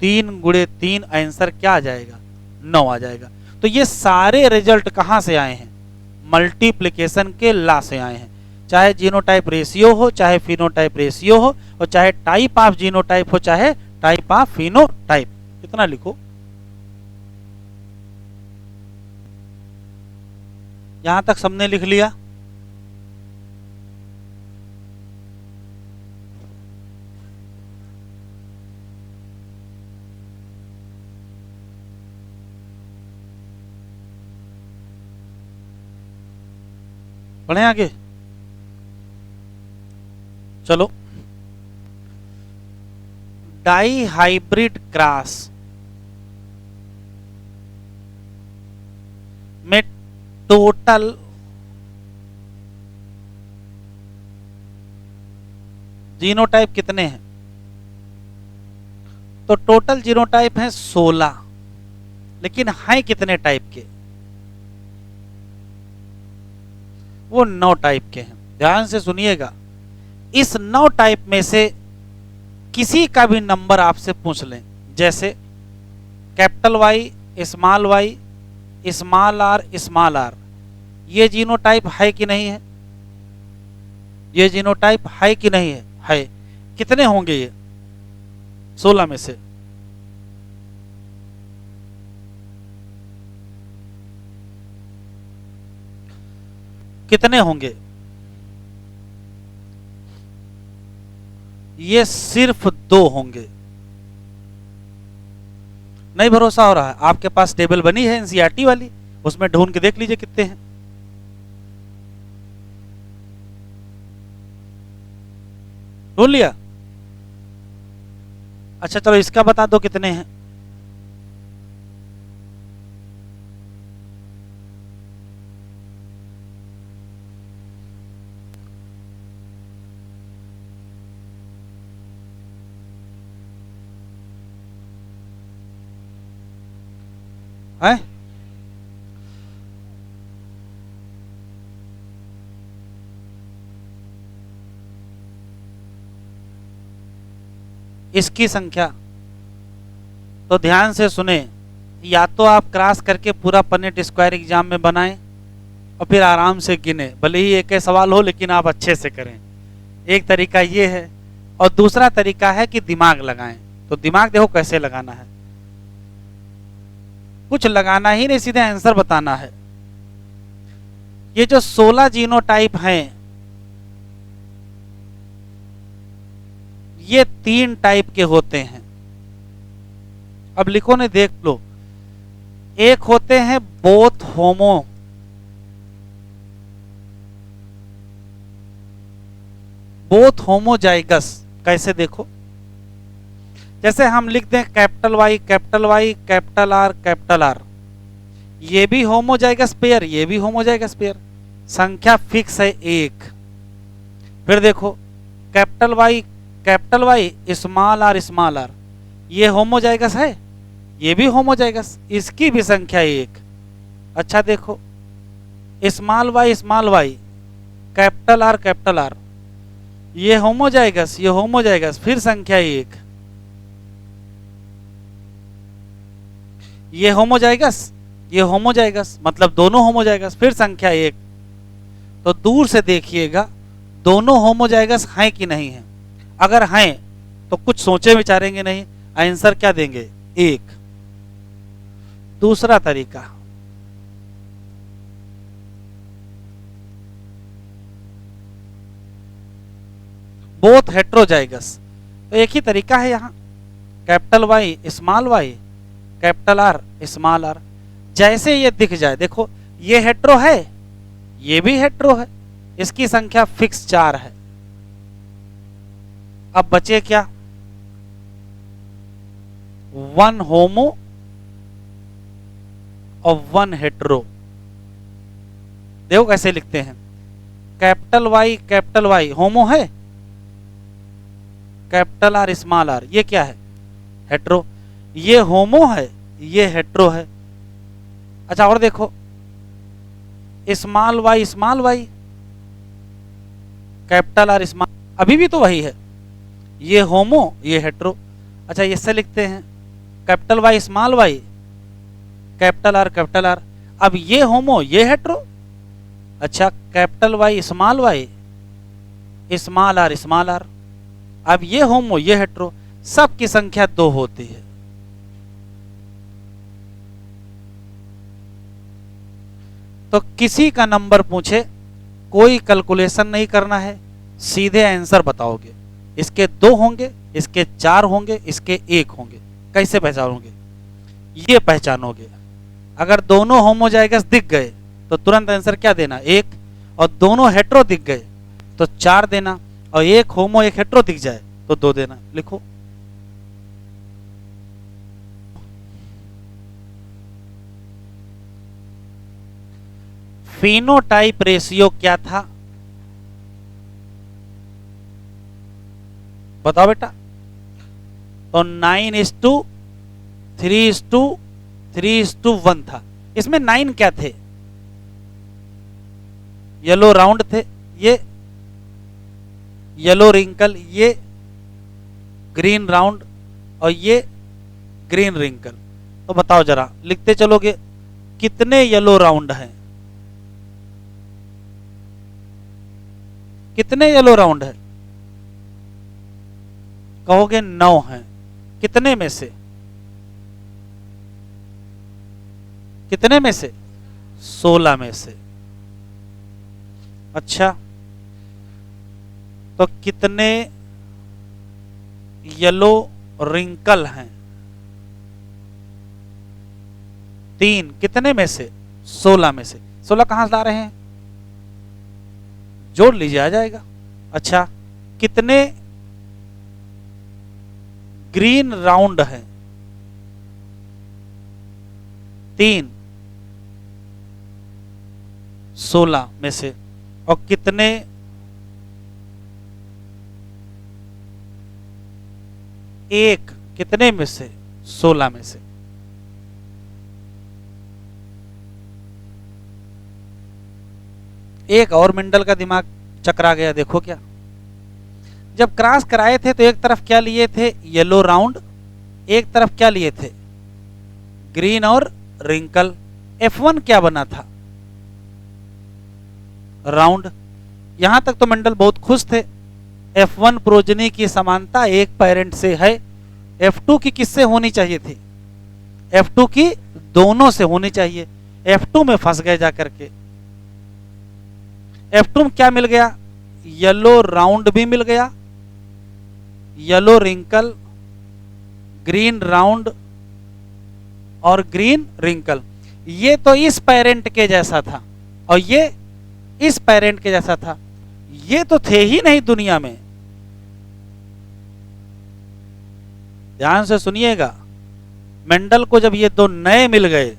3 गुणे 3, आंसर क्या आ जाएगा, 9 आ जाएगा। तो ये सारे रिजल्ट कहां से आए हैं, मल्टीप्लिकेशन के लॉ से आए हैं। चाहे जीनोटाइप रेशियो हो, चाहे फिनोटाइप रेशियो हो, और चाहे टाइप ऑफ जीनोटाइप हो, चाहे टाइप ऑफ फिनोटाइप। कितना लिखो, यहां तक सबने लिख लिया। बढ़े आगे, चलो। डाई हाइब्रिड क्रॉस में टोटल जीनोटाइप कितने हैं, तो टोटल जीनोटाइप हैं 16, लेकिन हैं कितने टाइप के, वो 9 टाइप के हैं। ध्यान से सुनिएगा, इस 9 टाइप में से किसी का भी नंबर आपसे पूछ लें, जैसे capital Y, small Y, small R, small R, ये जीनोटाइप है कि नहीं है, ये जीनोटाइप है कि नहीं है, है। कितने होंगे ये, 16 में से, कितने होंगे, ये सिर्फ 2 होंगे। नहीं भरोसा हो रहा है, आपके पास टेबल बनी है एनसीईआरटी वाली, उसमें ढूंढ के देख लीजिए कितने हैं। ढूंढ लिया, अच्छा चलो इसका बता दो कितने हैं, है? इसकी संख्या तो ध्यान से सुने, या तो आप क्रॉस करके पूरा पनेट स्क्वायर एग्जाम में बनाएं और फिर आराम से गिने, भले ही एक सवाल हो लेकिन आप अच्छे से करें। एक तरीका ये है, और दूसरा तरीका है कि दिमाग लगाएं। तो दिमाग देखो कैसे लगाना है, कुछ लगाना ही नहीं, सीधे आंसर बताना है। ये जो 16 जीनोटाइप हैं, ये 3 टाइप के होते हैं। अब लिखो ने देख लो, एक होते हैं बोथ होमोजाइगस। कैसे देखो, जैसे हम लिख दें capital Y capital Y capital R, ये भी होमोजाइगस पेयर, ये भी होमोजाइगस पेयर, संख्या फिक्स है 1। फिर देखो कैपिटल वाई स्मॉल आर, ये होमोजाइगस है, ये भी होमोजाइगस, इसकी भी संख्या 1। अच्छा देखो स्मॉल वाई कैपिटल आर, ये होमोजाइगस, ये होमोजाइगस, फिर संख्या 1, ये होमोजाइगस मतलब दोनों होमोजाइगस, फिर संख्या 1। तो दूर से देखिएगा दोनों होमोजाइगस हैं कि नहीं हैं। अगर हैं तो कुछ सोचे विचारेंगे नहीं, आंसर क्या देंगे 1। दूसरा तरीका, बोथ हेट्रोजाइगस, तो एक ही तरीका है यहाँ, capital Y capital R small R. जैसे ये दिख जाए, देखो ये हेट्रो है, ये भी हेट्रो है, इसकी संख्या फिक्स 4 है। अब बचे क्या, 1 होमो और 1 हेट्रो। देखो कैसे लिखते हैं, कैपिटल वाई होमो है, कैपिटल आर स्मॉल आर, ये क्या है हेट्रो, ये होमो है, ये हेट्रो है। अच्छा और देखो small Y capital R small, अभी भी तो वही है, ये होमो ये हेट्रो। अच्छा इससे लिखते हैं कैपिटल वाई कैपिटल आर, अब ये होमो ये हेट्रो। अच्छा कैपिटल वाई स्मॉल आर, अब ये होमो ये हेट्रो, सबकी संख्या 2 होती है। तो किसी का नंबर पूछे, कोई कैलकुलेशन नहीं करना है, सीधे आंसर बताओगे, इसके 2 होंगे, इसके 4 होंगे, इसके 1 होंगे। कैसे पहचानोगे, ये पहचानोगे। अगर दोनों होमोजाइगस दिख गए तो तुरंत आंसर क्या देना 1, और दोनों हेट्रो दिख गए तो 4 देना, और 1 होमो 1 हेट्रो दिख जाए तो 2 देना। लिखो फिनोटाइप रेशियो क्या था, बताओ बेटा। तो 9:3:3:1 था। इसमें 9 क्या थे, येलो राउंड थे, ये येलो रिंकल, ये ग्रीन राउंड, और ये ग्रीन रिंकल। तो बताओ जरा, लिखते चलोगे कितने येलो राउंड हैं, कितने येलो राउंड है, कहोगे 9 हैं। कितने में से, कितने में से 16 में से। अच्छा तो कितने येलो रिंकल हैं, 3, कितने में से 16 में से। 16 कहां से ला रहे हैं, जोड़ लीजिए आ जाएगा। अच्छा कितने ग्रीन राउंड हैं, 3, 16 में से। और कितने एक, कितने में से 16 में से। एक और मंडल का दिमाग चकरा गया, देखो क्या, जब क्रॉस कराए थे तो एक तरफ क्या लिए थे येलो राउंड, एक तरफ क्या लिए थे ग्रीन और रिंकल। F1 क्या बना था राउंड। यहां तक तो मंडल बहुत खुश थे, F1 प्रोजनी की समानता एक पेरेंट से है। F2 की किससे होनी चाहिए थी, F2 की दोनों से होनी चाहिए। F2 में फंस गए जाकर के। F2 में क्या मिल गया, येलो राउंड भी मिल गया, येलो रिंकल, ग्रीन राउंड और ग्रीन रिंकल। ये तो इस पेरेंट के जैसा था और ये इस पेरेंट के जैसा था, ये तो थे ही नहीं दुनिया में। ध्यान से सुनिएगा, मेंडल को जब ये दो नए मिल गए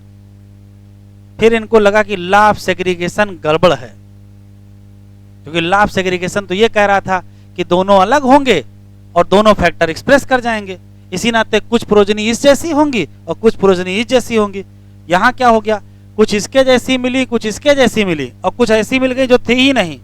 फिर इनको लगा कि लॉ ऑफ सेग्रीगेशन गड़बड़ है, क्योंकि लॉ ऑफ सेग्रीगेशन तो ये कह रहा था कि दोनों अलग होंगे और दोनों फैक्टर एक्सप्रेस कर जाएंगे, इसी नाते कुछ प्रोजनी इस जैसी होंगी और कुछ प्रोजनी इस जैसी होंगी। यहां क्या हो गया, कुछ इसके जैसी मिली, कुछ इसके जैसी मिली, और कुछ ऐसी मिल गई जो थी ही नहीं।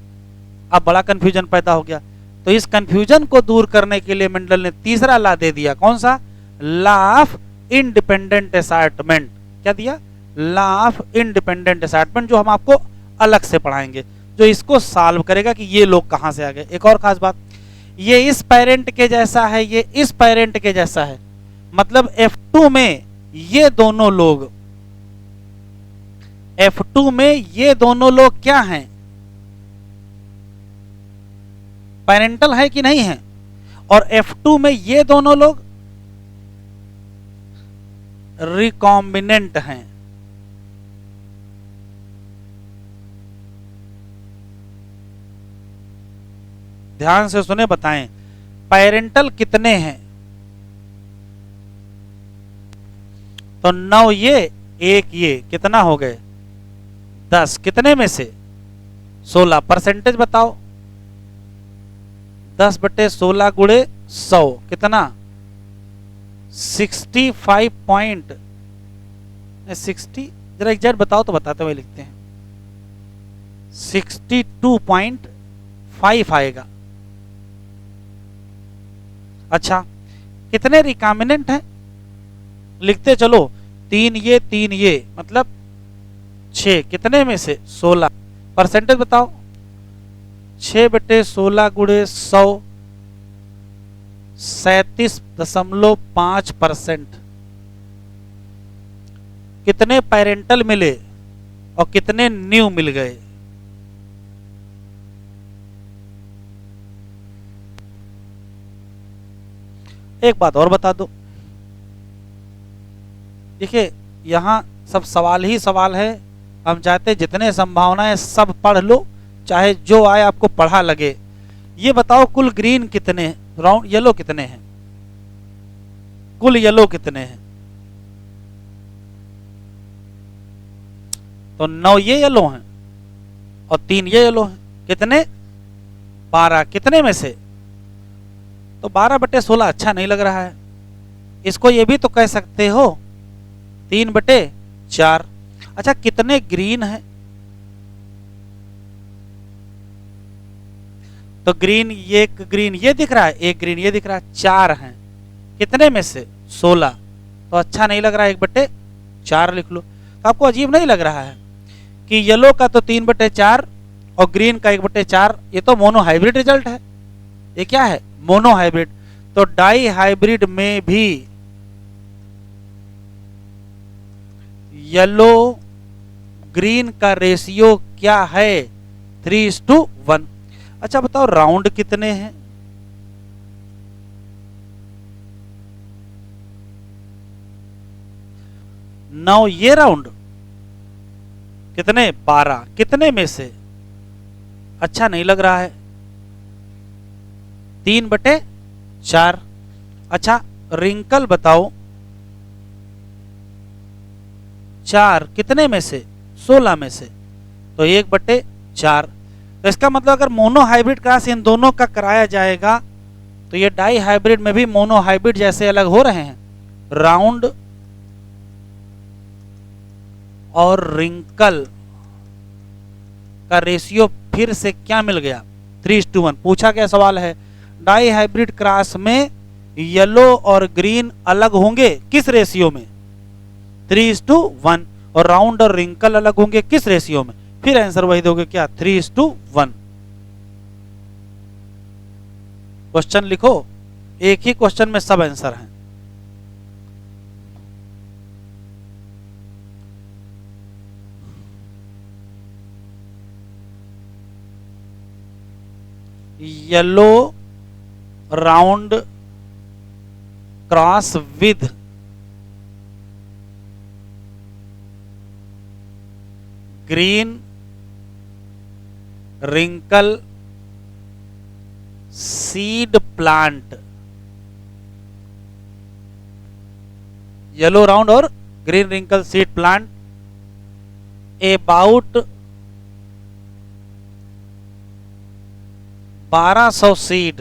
अब बड़ा कंफ्यूजन पैदा हो गया। तो इस कंफ्यूजन को दूर करने के लिए मेंडल ने तीसरा लॉ दे दिया। कौन सा? Law of independent assortment. क्या दिया? लॉ ऑफ इंडिपेंडेंट असॉर्टमेंट, जो हम आपको अलग से पढ़ाएंगे, जो इसको सॉल्व करेगा कि ये लोग कहां से आ गए। एक और खास बात, ये इस पेरेंट के जैसा है, ये इस पेरेंट के जैसा है, मतलब F2 में ये दोनों लोग, F2 में ये दोनों लोग क्या हैं? पेरेंटल है कि नहीं है? और F2 में ये दोनों लोग रिकॉम्बिनेंट हैं। ध्यान से सुने, बताएं पेरेंटल कितने हैं? तो 9 ये, 1 ये, कितना हो गए? 10। कितने में से? 16। परसेंटेज बताओ। 10/16 गुणे 100 कितना? 65 पॉइंट 60, जरा एग्जैक्ट बताओ तो बताते हुए लिखते हैं। 62.5 आएगा। अच्छा, कितने रिकॉम्बिनेंट हैं? लिखते चलो, 3 ये 3 ये, मतलब 6। कितने में से? 16। परसेंटेज बताओ। 6/16 गुणे 100, 37.5%। कितने पेरेंटल मिले और कितने न्यू मिल गए? एक बात और बता दो, देखिए यहां सब सवाल ही सवाल है। हम चाहते जितने संभावनाएं सब पढ़ लो, चाहे जो आए आपको पढ़ा लगे। ये बताओ कुल ग्रीन कितने हैं, राउंड येलो कितने हैं? कुल येलो कितने हैं? तो 9 ये येलो हैं और 3 ये येलो हैं। कितने? 12। कितने में से? तो 12/16 अच्छा नहीं लग रहा है। इसको ये भी तो कह सकते हो 3/4। अच्छा, कितने ग्रीन हैं? तो ग्रीन, ये एक ग्रीन ये दिख रहा है, एक ग्रीन ये दिख रहा है, 4 हैं। कितने में से? 16। तो अच्छा नहीं लग रहा है, 1/4 लिख लो। तो आपको अजीब नहीं लग रहा है कि येलो का तो 3/4 और ग्रीन का 1/4, ये तो मोनो हाइब्रिड रिजल्ट है। ये क्या है? Mono hybrid. तो डाई हाइब्रिड में भी येलो ग्रीन का रेशियो क्या है? 3:1। अच्छा बताओ राउंड कितने हैं? नौ ये राउंड कितने? 12। कितने में से? अच्छा नहीं लग रहा है, 3/4। अच्छा रिंकल बताओ, 4। कितने में से? 16 में से। तो 1/4। तो इसका मतलब अगर मोनो हाइब्रिड क्रॉस इन दोनों का कराया जाएगा तो ये डाई हाइब्रिड में भी मोनो हाइब्रिड जैसे अलग हो रहे हैं। राउंड और रिंकल का रेशियो फिर से क्या मिल गया? 3:1। पूछा क्या सवाल है? डाई हाइब्रिड क्रॉस में येलो और ग्रीन अलग होंगे किस रेशियो में? 3:1। और राउंड और रिंकल अलग होंगे किस रेशियो में? फिर आंसर वही दोगे क्या? 3:1। क्वेश्चन लिखो, एक ही क्वेश्चन में सब आंसर हैं। Yellow round cross with green wrinkle seed plant. Yellow round और green wrinkle seed plant about 1200 seed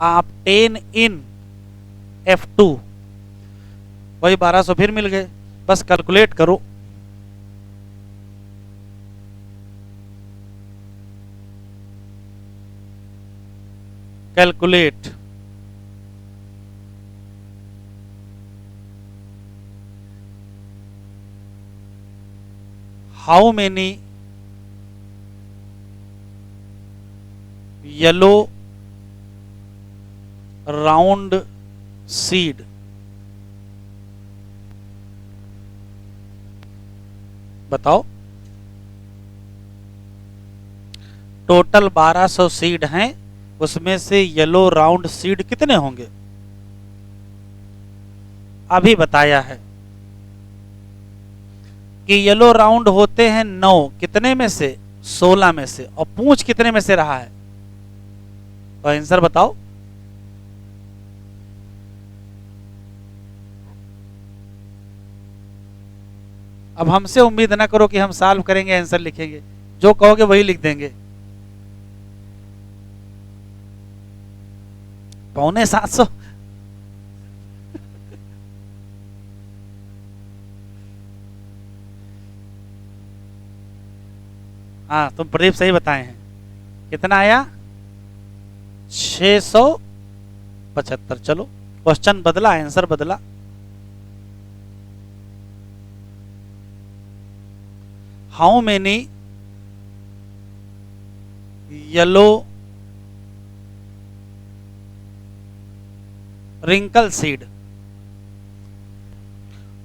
obtained in F2। वही 1200 फिर मिल गए। बस कैलकुलेट करो। Calculate. How many yellow round seed बताओ। टोटल 1200 सीड हैं, उसमें से येलो राउंड सीड कितने होंगे? अभी बताया है कि येलो राउंड होते हैं 9, कितने में से? 16 में से। और पूंछ कितने में से रहा है? तो आंसर बताओ। अब हमसे उम्मीद ना करो कि हम सॉल्व करेंगे, आंसर लिखेंगे। जो कहोगे वही लिख देंगे। 750। हाँ, तुम प्रदीप सही बताए हैं। कितना आया? 675। चलो, क्वेश्चन बदला, आंसर बदला। How many yellow wrinkle seed?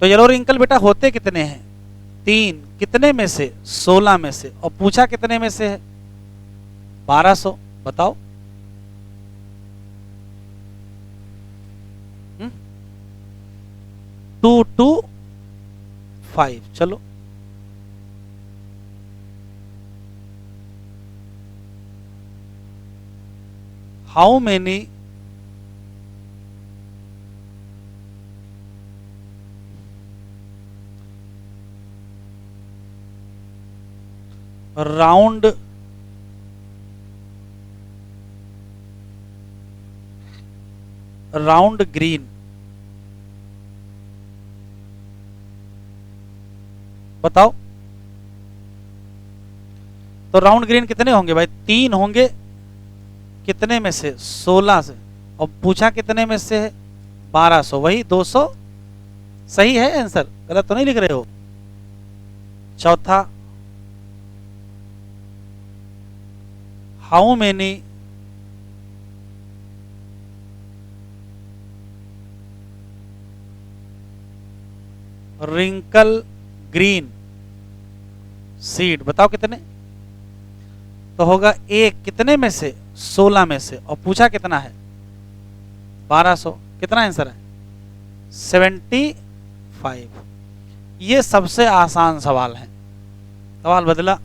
तो येलो रिंकल बेटा होते कितने हैं? 3, कितने में से? 16 में से। और पूछा कितने में से है? 1200। बताओ। 225। चलो, हाउ मेनी राउंड ग्रीन? बताओ। तो राउंड ग्रीन कितने होंगे भाई? 3 होंगे। कितने में से? 16 से। और पूछा कितने में से है? 1200। वही 200। सही है आंसर, गलत तो नहीं लिख रहे हो? चौथा, how many wrinkle green seed? बताओ कितने। तो होगा 1, कितने में से? 16 में से। और पूछा कितना है? 1200। कितना आंसर है? 75। ये सबसे आसान सवाल है। सवाल बदला।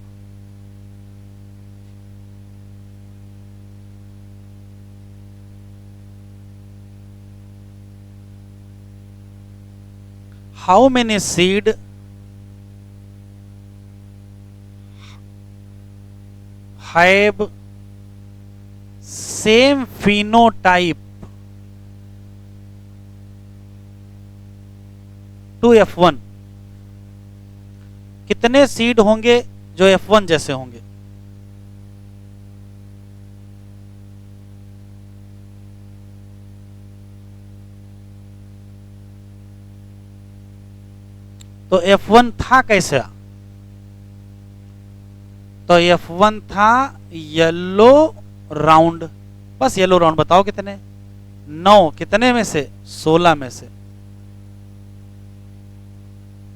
How many seed have same phenotype to F1? कितने सीड होंगे जो F1 जैसे होंगे? तो F1 था कैसा? तो F1 था येलो राउंड। बस येलो राउंड। बताओ कितने? 9, कितने में से? 16 में से।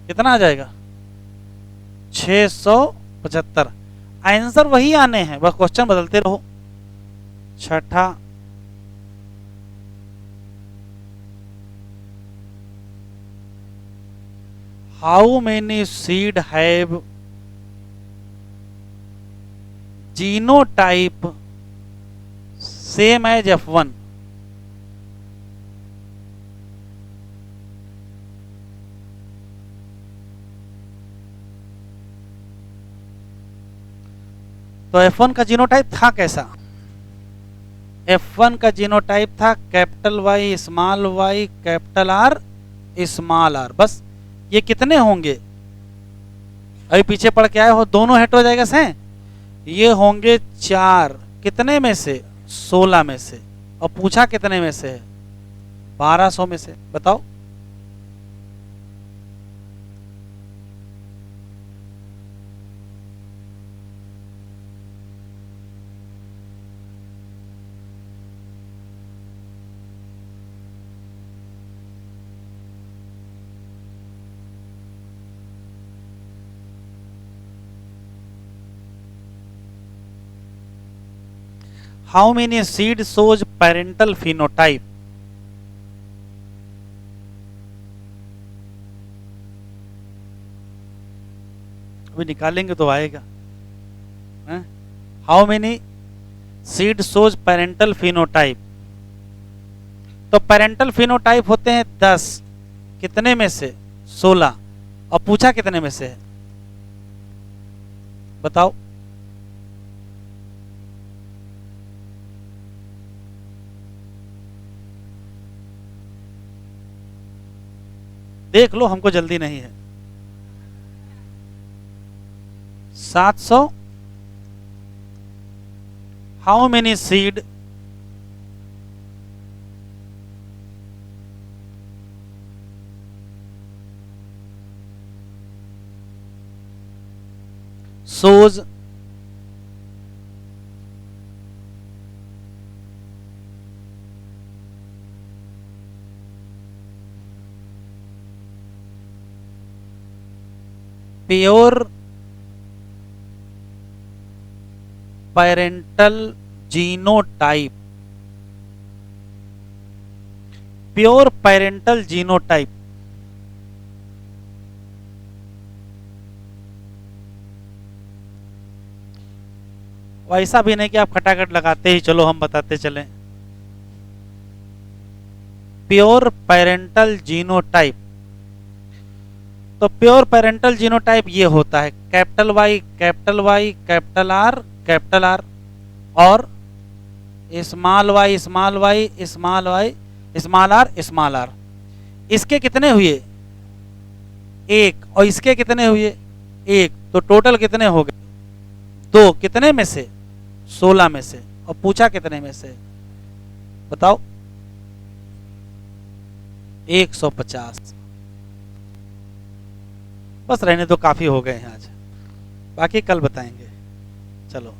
कितना आ जाएगा? 675। आंसर वही आने हैं, बस क्वेश्चन बदलते रहो। छठा, how many seed have genotype same as F1? तो F1 का जीनोटाइप था कैसा? F1 का जीनोटाइप था capital Y, small y, capital R, small R, बस ये कितने होंगे, अभी पीछे पढ़ के आए हो, दोनों हेटेरोजाइगस हैं, ये होंगे 4, कितने में से, 16 में से, और पूछा कितने में से है, 1200 में से, बताओ। How many seed shows parental phenotype, अभी निकालेंगे तो आएगा। How many seed shows parental phenotype, तो पेरेंटल phenotype होते हैं 10, कितने में से, 16, और पूछा कितने में से है, बताओ। देख लो, हमको जल्दी नहीं है। 700, how many seed shows pure parental genotype, pure parental genotype, वैसा भी नहीं कि आप खटाखट लगाते ही चलो हम बताते चलें। प्योर पेरेंटल जीनोटाइप, तो प्योर पेरेंटल जीनोटाइप ये होता है capital Y capital Y capital R और small Y small Y small Y small R. इसके कितने हुए, 1, और इसके कितने हुए, 1, तो टोटल कितने हो गए, 2, कितने में से, 16 में से, और पूछा कितने में से, बताओ। 150। बस रहने तो काफी हो गए हैं आज, बाकी कल बताएंगे। चलो।